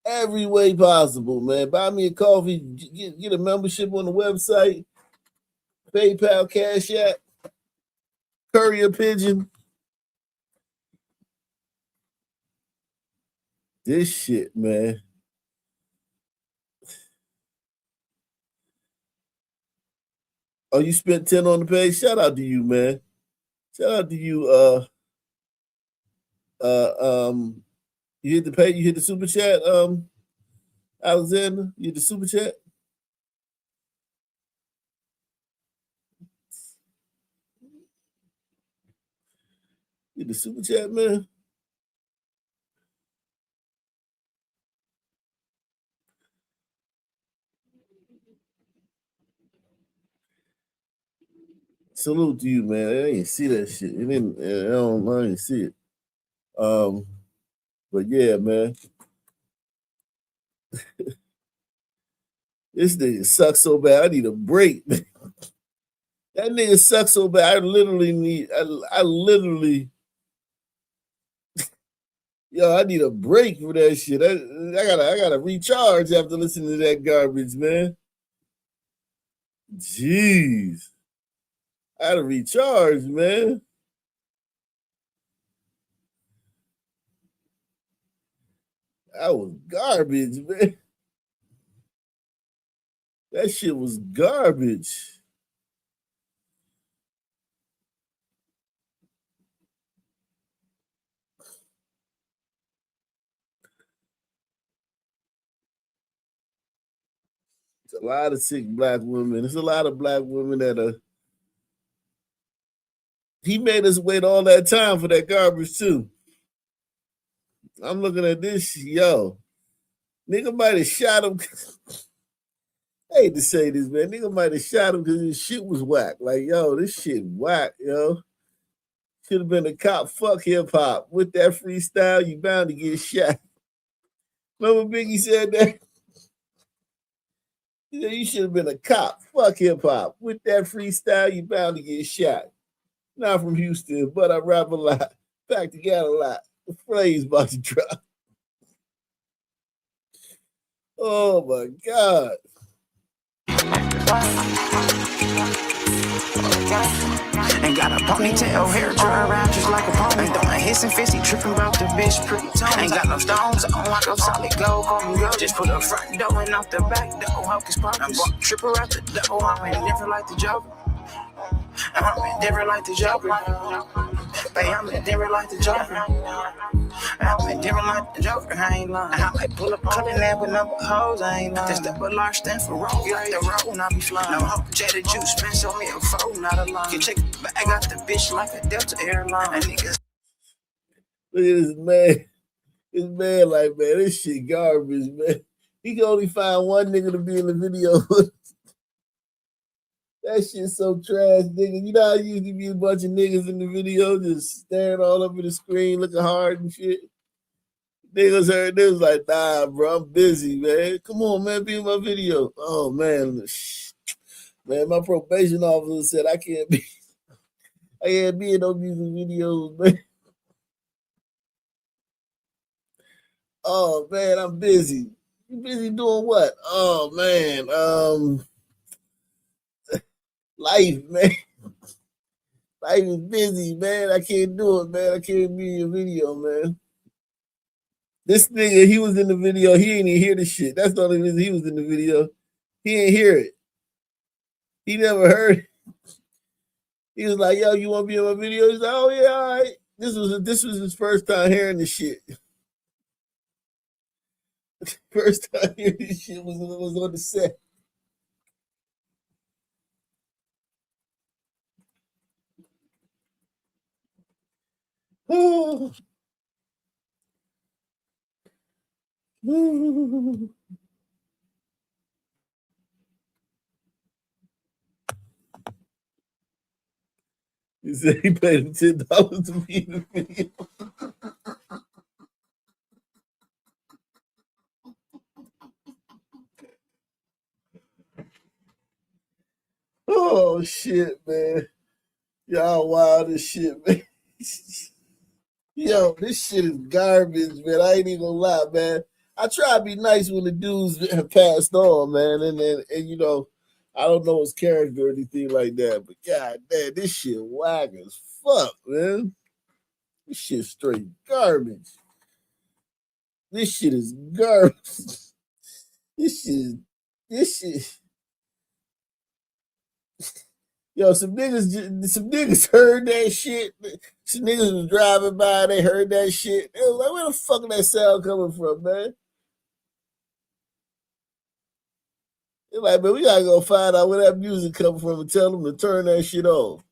every way possible, man. Buy me a coffee, get a membership on the website, PayPal, Cash App, Courier Pigeon. This shit, man. Oh, you spent 10 on the page? Shout out to you, man. Shout out to you. You hit the pay, you hit the super chat, Alexander. You hit the super chat. You hit the super chat, man. Salute to you, man. I didn't see that shit. I didn't see it. But yeah, man. This nigga sucks so bad. I need a break, man. That nigga sucks so bad. I literally, I need a break for that shit. I gotta recharge after listening to that garbage, man. Jeez. I gotta recharge, man. That was garbage, man. That shit was garbage. It's a lot of sick black women. There's a lot of black women that he made us wait all that time for that garbage too. I'm looking at this, yo. Nigga might have shot him. I hate to say this, man. Nigga might have shot him because his shit was whack. Like, yo, this shit whack, yo. Should have been a cop. Fuck hip hop. With that freestyle, you bound to get shot. Remember Biggie said that? He said, you should have been a cop. Fuck hip hop. With that freestyle, you bound to get shot. Not from Houston, but I rap a lot. Back together a lot. The phrase about to drop. Oh my God. Ain't got a ponytail, hair dry around just like a pony. Ain't throwing hissing fist, he tripping about the bitch pretty tone. Ain't got no stones, on like a solid gold, call me gold. Just put a front door and off the back door, hocus pocus. I'm walk tripper out the door, I'm in different like the Joker. I'm in different like the Joker. Babe, I'm in different like the Joker. I'm in different like the Joker, I ain't lying. I might pull up cut in there with number hoes, I ain't lying. This double large stand for roll, get the road and I be flying. No hope, jaded juice, man, show me a phone, not a line. You check the bag, I got the bitch like a Delta airline. And niggas. Look at this man. This man like, man, this shit garbage, man. He can only find one nigga to be in the video. That shit's so trash, nigga. You know how used to be a bunch of niggas in the video just staring all over the screen, looking hard and shit? Niggas heard this like, nah, bro, I'm busy, man. Come on, man, be in my video. Oh, man. Man, my probation officer said I can't be in those music videos, man. Oh, man, I'm busy. You busy doing what? Oh, man, life, man. Life is busy, man. I can't do it, man. I can't be in your video, man. This nigga, he was in the video. He ain't even hear the shit. That's the only reason he was in the video. He ain't hear it. He never heard it. He was like, yo, you want to be in my video? He's like, oh, yeah, all right. This was his first time hearing the shit. First time hearing this shit was on the set. Oh. He said he paid him $10 to be in the video. Oh shit, man. Y'all wild as shit, man. Yo, this shit is garbage, man. I ain't even gonna lie, man. I try to be nice when the dudes have passed on, man, and you know, I don't know his character or anything like that, but god damn, this shit whack as fuck, man. This shit straight garbage. This shit is garbage. This shit. Yo, some niggas heard that shit. Some niggas was driving by, they heard that shit. They was like, where the fuck is that sound coming from, man? They're like, man, we gotta go find out where that music coming from and tell them to turn that shit off.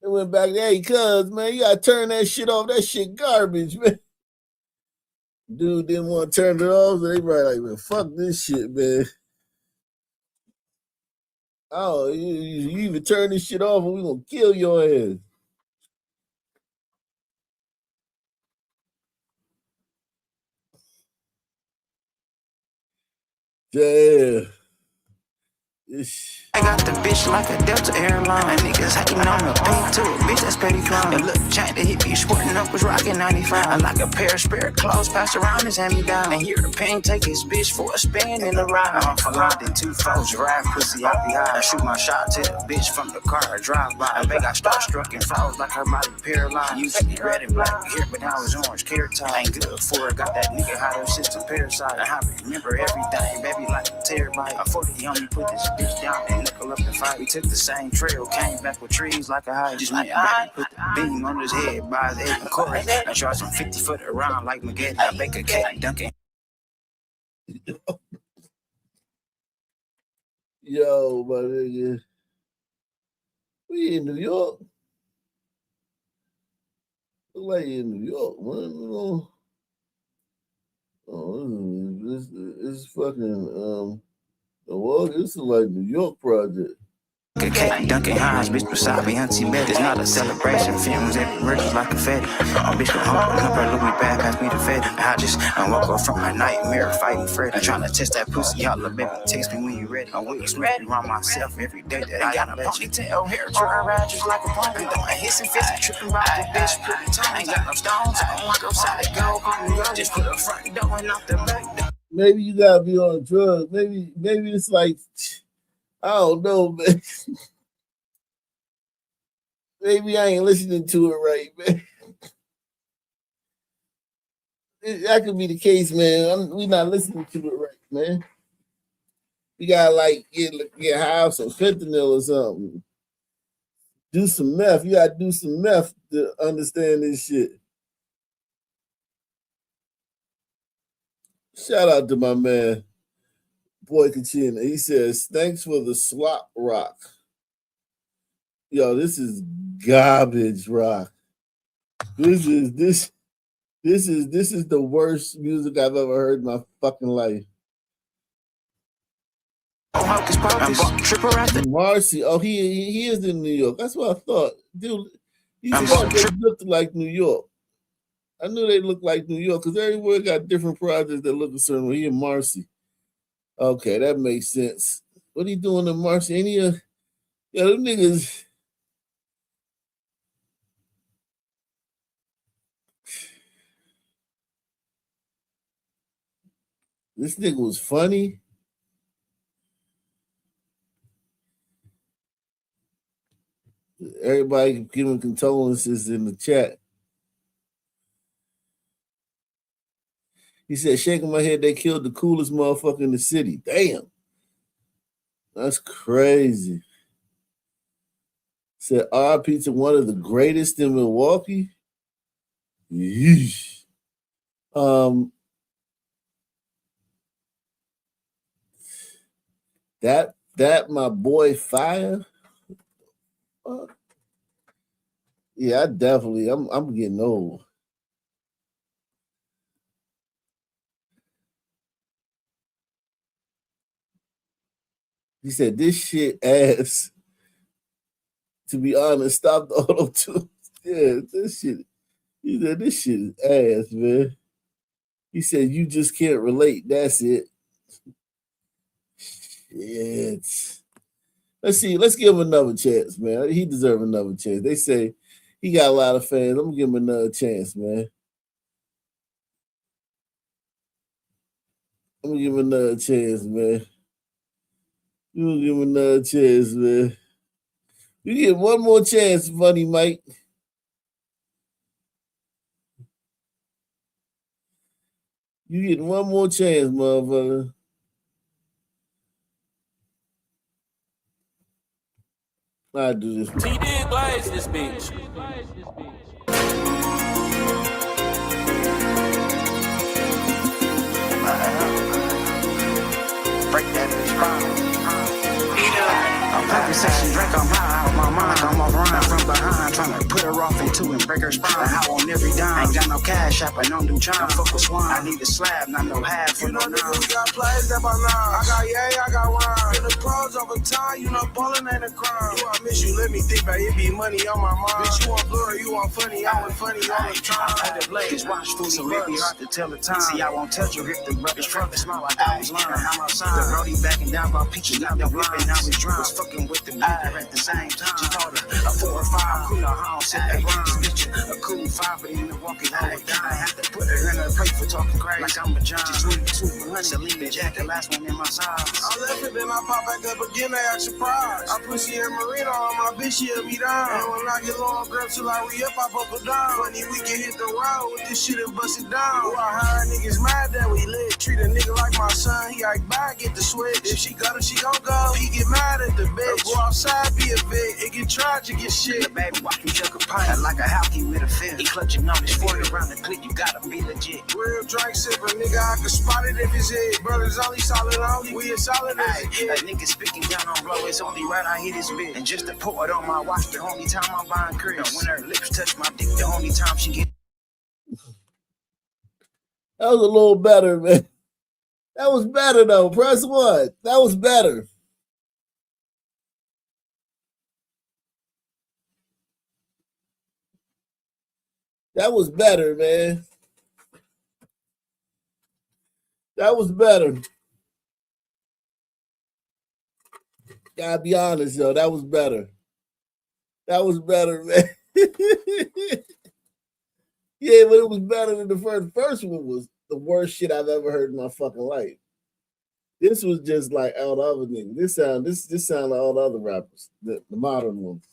They went back there, hey, cuz, man, you gotta turn that shit off. That shit garbage, man. Dude didn't want to turn it off, so they probably like, man, fuck this shit, man. Oh, you even turn this shit off and we gonna kill your ass. Yeah. I got the bitch like a Delta airline. Niggas hating on the pink too. Bitch, that's petty crime. And look, Jack, the hippie sporting up was rocking 95. I like a pair of spare clothes passed around his hand me down. And European take his bitch for a spin in the ride. I'm for locked in 2 foes, giraffe pussy, I be high. I shoot my shot to the bitch from the car, I drive by. I bet I starstruck and froze like her body paralyzed. Used to be red and black here, but now it's orange carrot top. Ain't good for it, got that nigga hot up system parasite. I remember everything, baby, like a terabyte. I 40 on me, put this bitch down and nickel up the fight. We took the same trail, came back with trees like a high. Just me and baby put the beam on his head by his head and Corey. I charge him 50 foot around like McGetty. I bake a cake, dunking. Yo, my nigga. We in New York. Look like in New York, man. Oh, this fucking well, this is like New York project. Cake, Dunkin' Hines, bitch beside me, Auntie Beth. It's not a celebration, films every word is like a fed. Bitch come home, come her Louis bad, pass me the fed. I woke up from my nightmare fighting Fred. I'm trying to test that pussy out, little baby. Text me when you ready. I'm with you around myself every day that I got a ponytail, hair dry around just like a pony. I'm throwing hissing fist, tripping about the bitch pretty tone. Ain't got no stones, I don't want no solid gold, call me gold. Just put the front door and off the back door. Maybe you gotta be on drugs. Maybe it's like I don't know, man. Maybe I ain't listening to it right, man. That could be the case, man. We not listening to it right, man. We gotta like get high off some fentanyl or something. Do some meth. You gotta do some meth to understand this shit. Shout out to my man, Boy Kachina. He says, thanks for the slop rock. Yo, this is garbage rock. This is the worst music I've ever heard in my fucking life. Marcy, oh, he is in New York. That's what I thought. Dude, these projects looked like New York. I knew they looked like New York because everywhere got different projects that look a certain way. He in Marcy. Okay, that makes sense. What he doing in Marcy? Ain't he them niggas. This nigga was funny. Everybody giving condolences in the chat. He said, shaking my head, they killed the coolest motherfucker in the city. Damn. That's crazy. Said RP to one of the greatest in Milwaukee. Yeesh. That my boy Fire. Yeah, I'm getting old. He said this shit ass. To be honest, stop the auto-tune. Yeah, this shit. He said this shit is ass, man. He said you just can't relate. That's it. Shit. Let's see. Let's give him another chance, man. He deserves another chance. They say he got a lot of fans. I'm gonna give him another chance, man. I'm gonna give him another chance, man. You gonna give him another chance, man. You get one more chance, Funny Mike. You get one more chance, motherfucker. I do this. T did glaze this bitch. Break that bitch down. I'm popping session, drink, I'm high out my mind. I'm a run from behind, trying to put her off in two and break her spine. How on every dime, ain't got no cash, I don't do time. Fuck with swine, I need a slab, not no half. You know, nigga, we got plays that by nine. I got yay, I got rhyme. In the pros over time, you know, ballin' ain't a crime. You, I miss you, let me think about it, be money on my mind. Bitch, you want blur, you want funny, I want funny all the time. I had the blades, watch food, so it be hard to tell the time. See, I won't touch you if the rubbish front is small. I was learning how my son. The roadie backing down by peaches, got the whip and I was drunk. Was fucking with the beat at the same time. Just called a 4 or 5 cooler home, said that rhyme. A cool 5, but in the walking hold it down. I have to put her in her plate for talking crazy. Like I'm a John. Just 22 100, Selena Jack, the last one in my size. I left it, then I pop back up again, they act surprised. I put she in Marina on my bitch, she'll be down. And when I get long, girl, till I re-up, I buckle down. Funny, we can hit the road with this shit and bust it down. Who I hire niggas mad that we lit. Treat a nigga like my son, he like bye, get the switch. If she got it, she gon' go. He get mad at the bitch. Go outside, be a bitch. It get tragic, get shit. Baby, watch me chuck a pint like a hockey with a fist. He clutching on his 40 around the clip, you gotta be legit. Real drink sipper, nigga, I can spot it if it's hit. Brothers only solid only, we as solid as it get. A nigga speaking down on blow, it's only right I hit his bitch. And just to pour it on my watch, the only time I'm buying Chris. When her lips touch my dick, the only time she get. That was a little better, man. That was better, though. Press 1. That was better. That was better, man. That was better. Gotta be honest, yo. That was better. That was better, man. Yeah, but it was better than the first. The first one was the worst shit I've ever heard in my fucking life. This was just like all the other niggas. This sound like all the other rappers, the modern ones.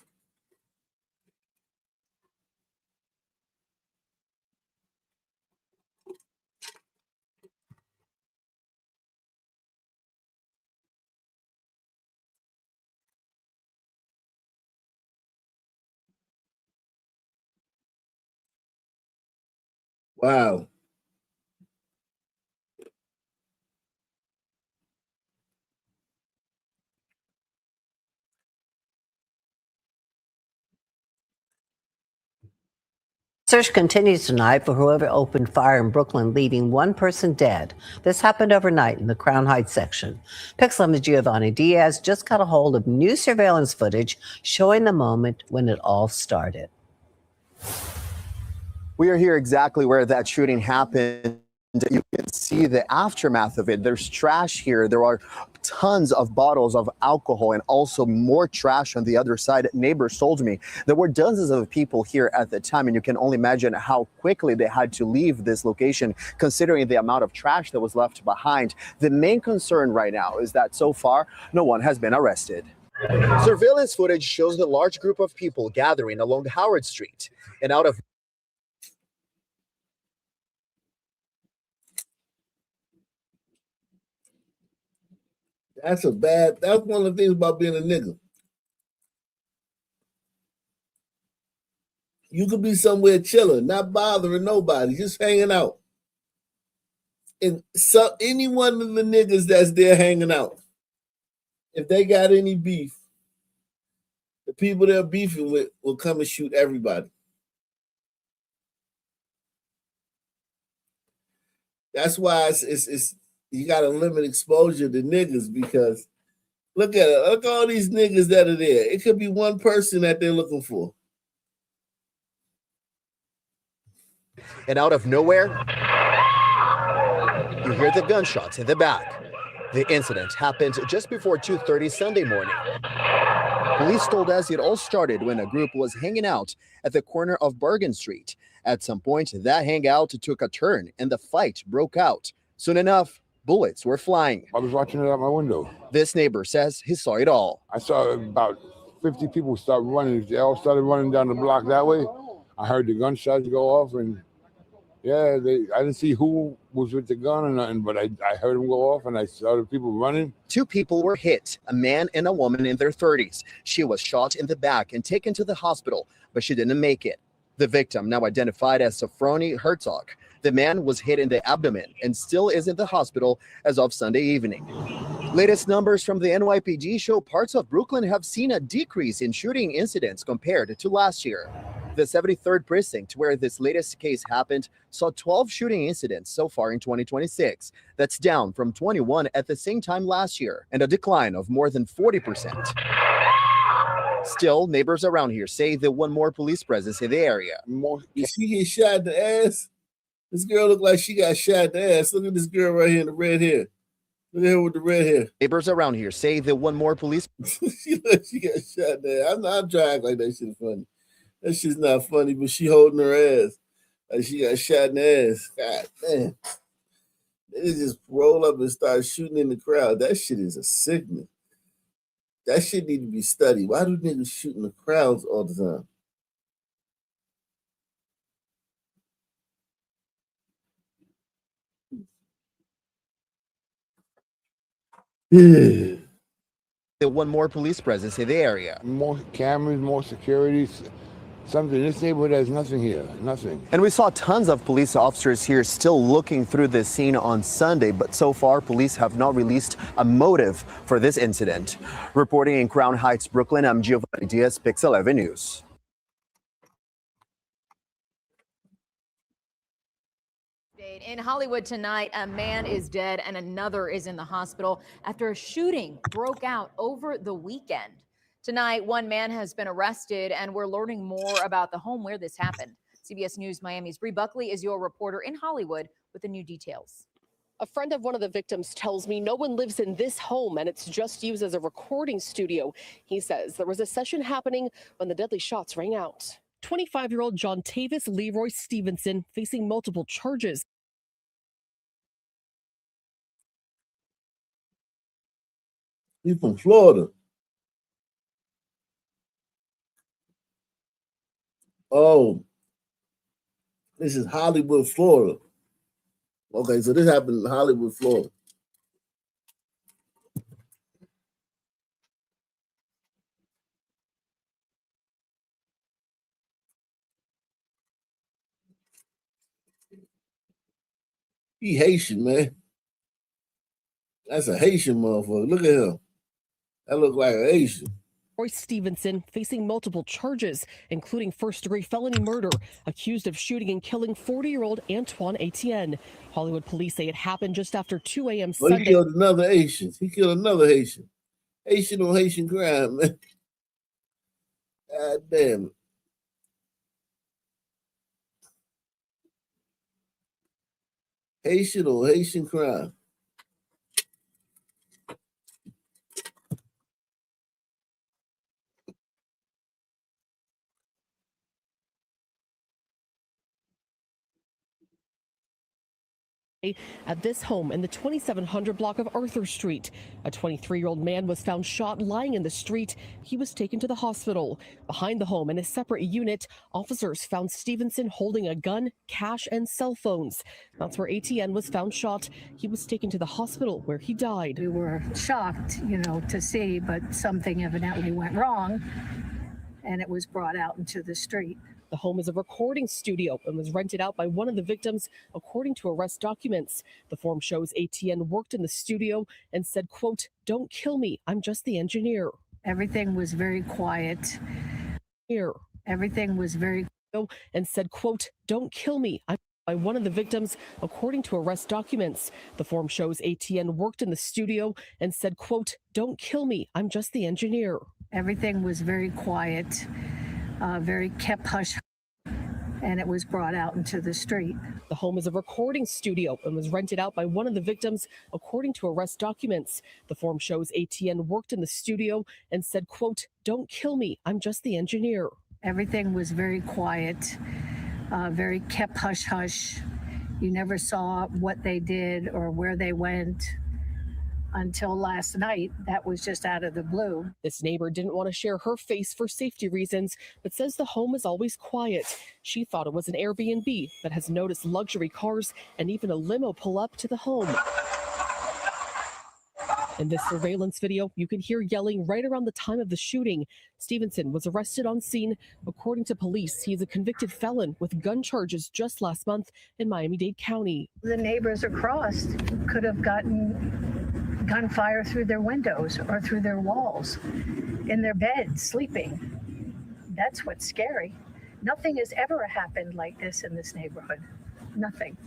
Wow. Search continues tonight for whoever opened fire in Brooklyn, leaving one person dead. This happened overnight in the Crown Heights section. Pixel Giovanni Diaz just got a hold of new surveillance footage showing the moment when it all started. We are here exactly where that shooting happened. You can see the aftermath of it. There's trash here. There are tons of bottles of alcohol and also more trash on the other side. Neighbors told me there were dozens of people here at the time, and you can only imagine how quickly they had to leave this location considering the amount of trash that was left behind. The main concern right now is that so far, no one has been arrested. Surveillance footage shows the large group of people gathering along Howard Street, and out of That's one of the things about being a nigga. You could be somewhere chilling, not bothering nobody, just hanging out. And so any one of the niggas that's there hanging out, if they got any beef, the people they're beefing with will come and shoot everybody. That's why it's you got to limit exposure to niggas, because look at it. Look at all these niggas that are there. It could be one person that they're looking for. And out of nowhere, you hear the gunshots in the back. The incident happened just before 2:30 Sunday morning. Police told us it all started when a group was hanging out at the corner of Bergen Street. At some point, that hangout took a turn and the fight broke out. Soon enough, bullets were flying. I was watching it out my window. This neighbor says he saw it all. I saw about 50 people start running. They all started running down the block that way. I heard the gunshots go off, and yeah, I didn't see who was with the gun or nothing, but I heard them go off, and I saw the people running. 2 people were hit, a man and a woman in their 30s. She was shot in the back and taken to the hospital, but she didn't make it. The victim, now identified as Sofroni Herzog. The man was hit in the abdomen and still is in the hospital as of Sunday evening. Latest numbers from the NYPD show parts of Brooklyn have seen a decrease in shooting incidents compared to last year. The 73rd precinct, where this latest case happened, saw 12 shooting incidents so far in 2026. That's down from 21 at the same time last year, and a decline of more than 40%. Still, neighbors around here say they want more police presence in the area. If she get shot in the ass, this girl look like she got shot in the ass. Look at this girl right here in the red hair. Look at her with the red hair. Neighbors around here say they want more police. She got shot in the ass. I'm trying to act like that shit funny. That shit's not funny, but she holding her ass like she got shot in the ass. God damn. They just roll up and start shooting in the crowd. That shit is a sickness. That shit need to be studied. Why do niggas shoot in the crowds all the time? They want more police presence in the area. More cameras, more security. Something. This neighborhood has nothing here. Nothing. And we saw tons of police officers here still looking through this scene on Sunday, but so far police have not released a motive for this incident. Reporting in Crown Heights, Brooklyn, I'm Giovanni Diaz, Pix 11 News. In Hollywood tonight, a man is dead and another is in the hospital after a shooting broke out over the weekend. Tonight, one man has been arrested, and we're learning more about the home where this happened. CBS News Miami's Bree Buckley is your reporter in Hollywood with the new details. A friend of one of the victims tells me no one lives in this home and it's just used as a recording studio. He says there was a session happening when the deadly shots rang out. 25-year-old John Tavis Leroy Stevenson facing multiple charges. He's from Florida. Oh, this is Hollywood, Florida. Okay, so this happened in Hollywood, Florida. He Haitian, man. That's a Haitian motherfucker. Look at him. That look like a Haitian. Royce Stevenson facing multiple charges, including first-degree felony murder, accused of shooting and killing 40-year-old Antoine Etienne. Hollywood police say it happened just after 2 a.m. Well, Sunday. he killed another Haitian. He killed another Haitian. Haitian on Haitian crime, man. God damn it. Haitian on Haitian crime. At this home in the 2700 block of Arthur Street, a 23-year-old man was found shot lying in the street. He was taken to the hospital. Behind the home in a separate unit, officers found Stevenson holding a gun, cash, and cell phones. That's where Etienne was found shot. He was taken to the hospital where he died. We were shocked, to see, but something evidently went wrong, and it was brought out into the street. The home is a recording studio and was rented out by one of the victims, according to arrest documents. The form shows Etienne worked in the studio and said, quote, "Don't kill me, I'm just the engineer." Everything was very quiet. Everything was very and said, quote, "Don't kill me, I'm by one of the victims, according to arrest documents. The form shows Etienne worked in the studio and said, quote, "Don't kill me, I'm just the engineer." Everything was very quiet. Very kept hush, and it was brought out into the street. The home is a recording studio and was rented out by one of the victims, according to arrest documents. The form shows Etienne worked in the studio and said, quote, "Don't kill me, I'm just the engineer." Everything was very quiet, very kept hush hush. You never saw what they did or where they went. Until last night, that was just out of the blue. This neighbor didn't want to share her face for safety reasons, but says the home is always quiet. She thought it was an Airbnb, but has noticed luxury cars and even a limo pull up to the home. In this surveillance video, you can hear yelling right around the time of the shooting. Stevenson was arrested on scene. According to police, he is a convicted felon with gun charges just last month in Miami-Dade County. The neighbors across could have gotten gunfire through their windows or through their walls, in their beds, sleeping. That's what's scary. Nothing has ever happened like this in this neighborhood. Nothing.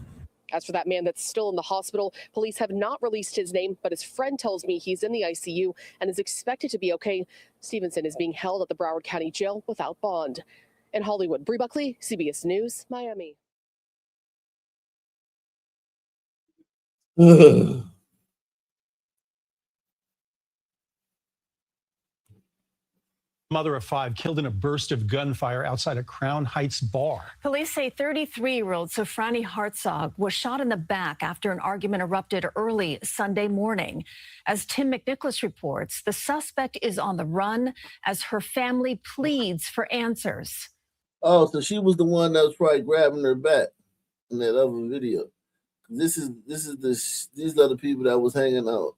As for that man that's still in the hospital, police have not released his name, but his friend tells me he's in the ICU and is expected to be okay. Stevenson is being held at the Broward County Jail without bond. In Hollywood, Bree Buckley, CBS News, Miami. Mother of 5 killed in a burst of gunfire outside a Crown Heights bar. Police say 33-year-old Sofrani Hartzog was shot in the back after an argument erupted early Sunday morning. As Tim McNicholas reports, the suspect is on the run as her family pleads for answers. Oh, so she was the one that was probably grabbing her back in that other video. These are the people that was hanging out.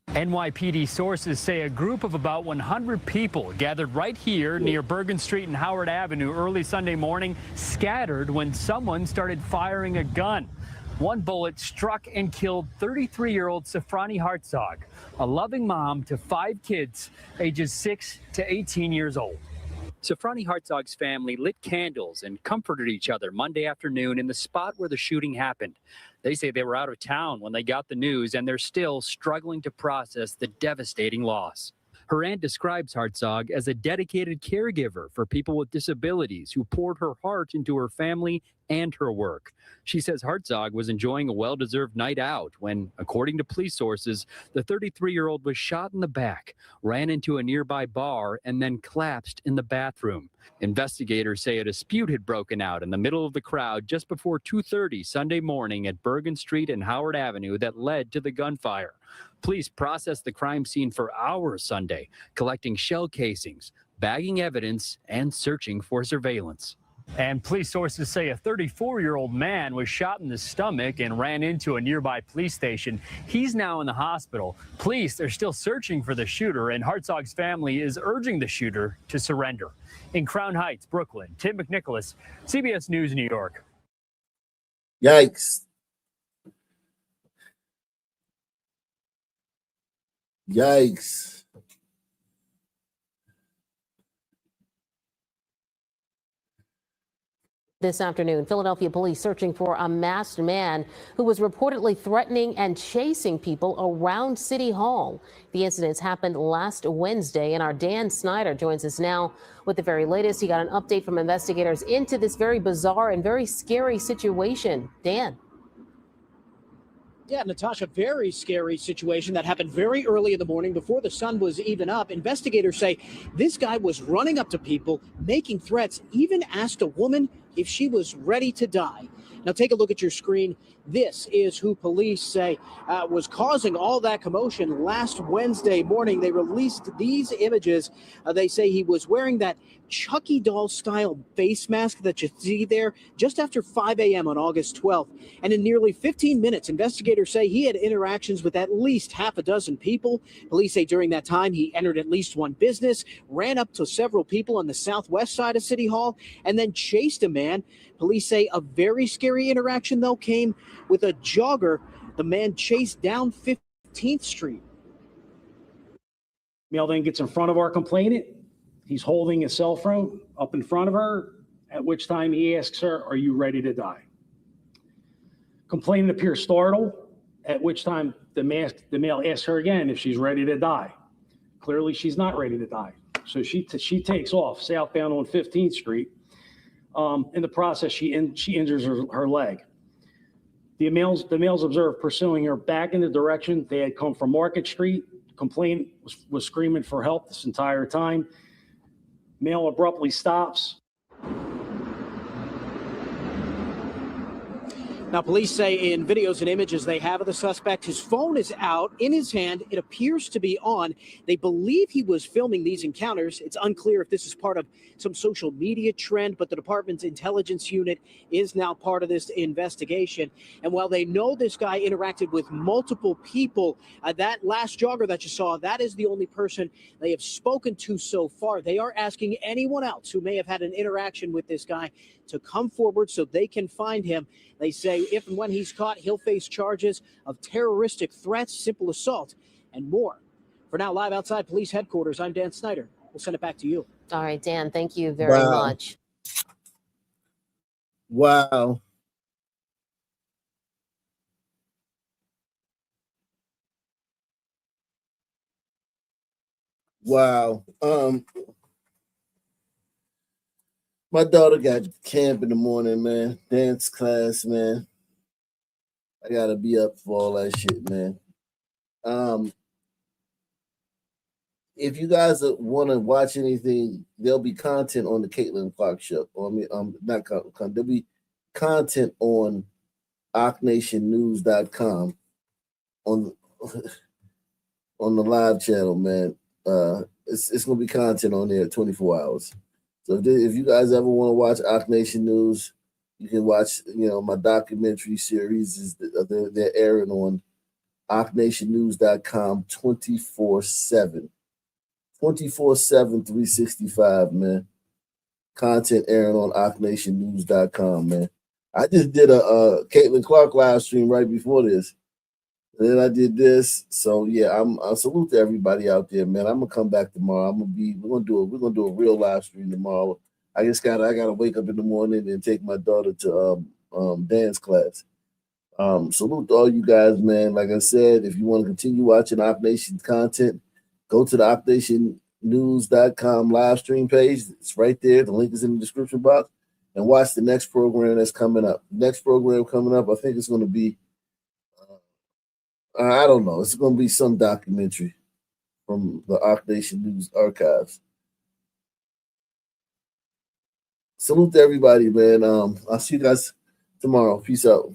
NYPD sources say a group of about 100 people gathered right here near Bergen Street and Howard Avenue early Sunday morning, scattered when someone started firing a gun. One bullet struck and killed 33-year-old Sofrani Hartzog, a loving mom to 5 kids, ages 6 to 18 years old. Sofrani Hartzog's family lit candles and comforted each other Monday afternoon in the spot where the shooting happened. They say they were out of town when they got the news, and they're still struggling to process the devastating loss. Her aunt describes Hartzog as a dedicated caregiver for people with disabilities who poured her heart into her family and her work. She says Hartzog was enjoying a well-deserved night out when, according to police sources, the 33-year-old was shot in the back, ran into a nearby bar, and then collapsed in the bathroom. Investigators say a dispute had broken out in the middle of the crowd just before 2:30 Sunday morning at Bergen Street and Howard Avenue that led to the gunfire. Police processed the crime scene for hours Sunday, collecting shell casings, bagging evidence, and searching for surveillance. And police sources say a 34-year-old man was shot in the stomach and ran into a nearby police station. He's now in the hospital. Police are still searching for the shooter, and Hartzog's family is urging the shooter to surrender. In Crown Heights, Brooklyn, Tim McNicholas, CBS News, New York. Yikes. Yikes. This afternoon, Philadelphia police searching for a masked man who was reportedly threatening and chasing people around City Hall. The incidents happened last Wednesday, and our Dan Snyder joins us now with the very latest. He got an update from investigators into this very bizarre and very scary situation. Dan. Yeah, Natasha, very scary situation that happened very early in the morning before the sun was even up. Investigators say this guy was running up to people, making threats, even asked a woman if she was ready to die. Now take a look at your screen. This is who police say was causing all that commotion last Wednesday morning. They released these images. They say he was wearing that Chucky doll style face mask that you see there just after 5 a.m. on August 12th. And in nearly 15 minutes, investigators say he had interactions with at least half a dozen people. Police say during that time, he entered at least one business, ran up to several people on the southwest side of City Hall, and then chased a man. Police say a very scary interaction, though, came with a jogger. The man chased down 15th Street. Male then gets in front of our complainant. He's holding his cell phone up in front of her, at which time he asks her, "Are you ready to die?" Complainant appears startled, at which time the male asks her again if she's ready to die. Clearly, she's not ready to die. So she takes off southbound on 15th Street. In the process, she injures her leg. The males observed pursuing her back in the direction they had come from Market Street. Complainant was screaming for help this entire time. Male abruptly stops. Now, police say in videos and images they have of the suspect, his phone is out in his hand. It appears to be on. They believe he was filming these encounters. It's unclear if this is part of some social media trend, but the department's intelligence unit is now part of this investigation. And while they know this guy interacted with multiple people, that last jogger that you saw, that is the only person they have spoken to so far. They are asking anyone else who may have had an interaction with this guy to come forward so they can find him. They say if and when he's caught, he'll face charges of terroristic threats, simple assault, and more. For now, live outside police headquarters, I'm Dan Snyder. We'll send it back to you. All right, Dan, thank you very much. Wow. Wow. My daughter got camp in the morning, man. Dance class, man. I gotta be up for all that shit, man. If you guys want to watch anything, there'll be content on the Caitlin Clark show. Not content. There'll be content on OckNationNews.com on the live channel, man. It's gonna be content on there 24 hours. So if you guys ever want to watch Ock Nation News, you can watch, my documentary series. They're airing on OckNationNews.com 24/7. 24/7, 365, man. Content airing on OckNationNews.com, man. I just did a Caitlin Clark live stream right before this. And then I did this. So yeah, I salute to everybody out there, man. I'm gonna come back tomorrow. We're gonna do a real live stream tomorrow. I gotta wake up in the morning and take my daughter to dance class. Salute to all you guys, man. Like I said, if you want to continue watching Ock Nation content, go to the OckNationNews.com live stream page. It's right there. The link is in the description box. and watch the next program that's coming up. Next program coming up, I think it's going to be, I don't know, it's going to be some documentary from the Arc Nation News archives. Salute to everybody, man. I'll see you guys tomorrow. Peace out.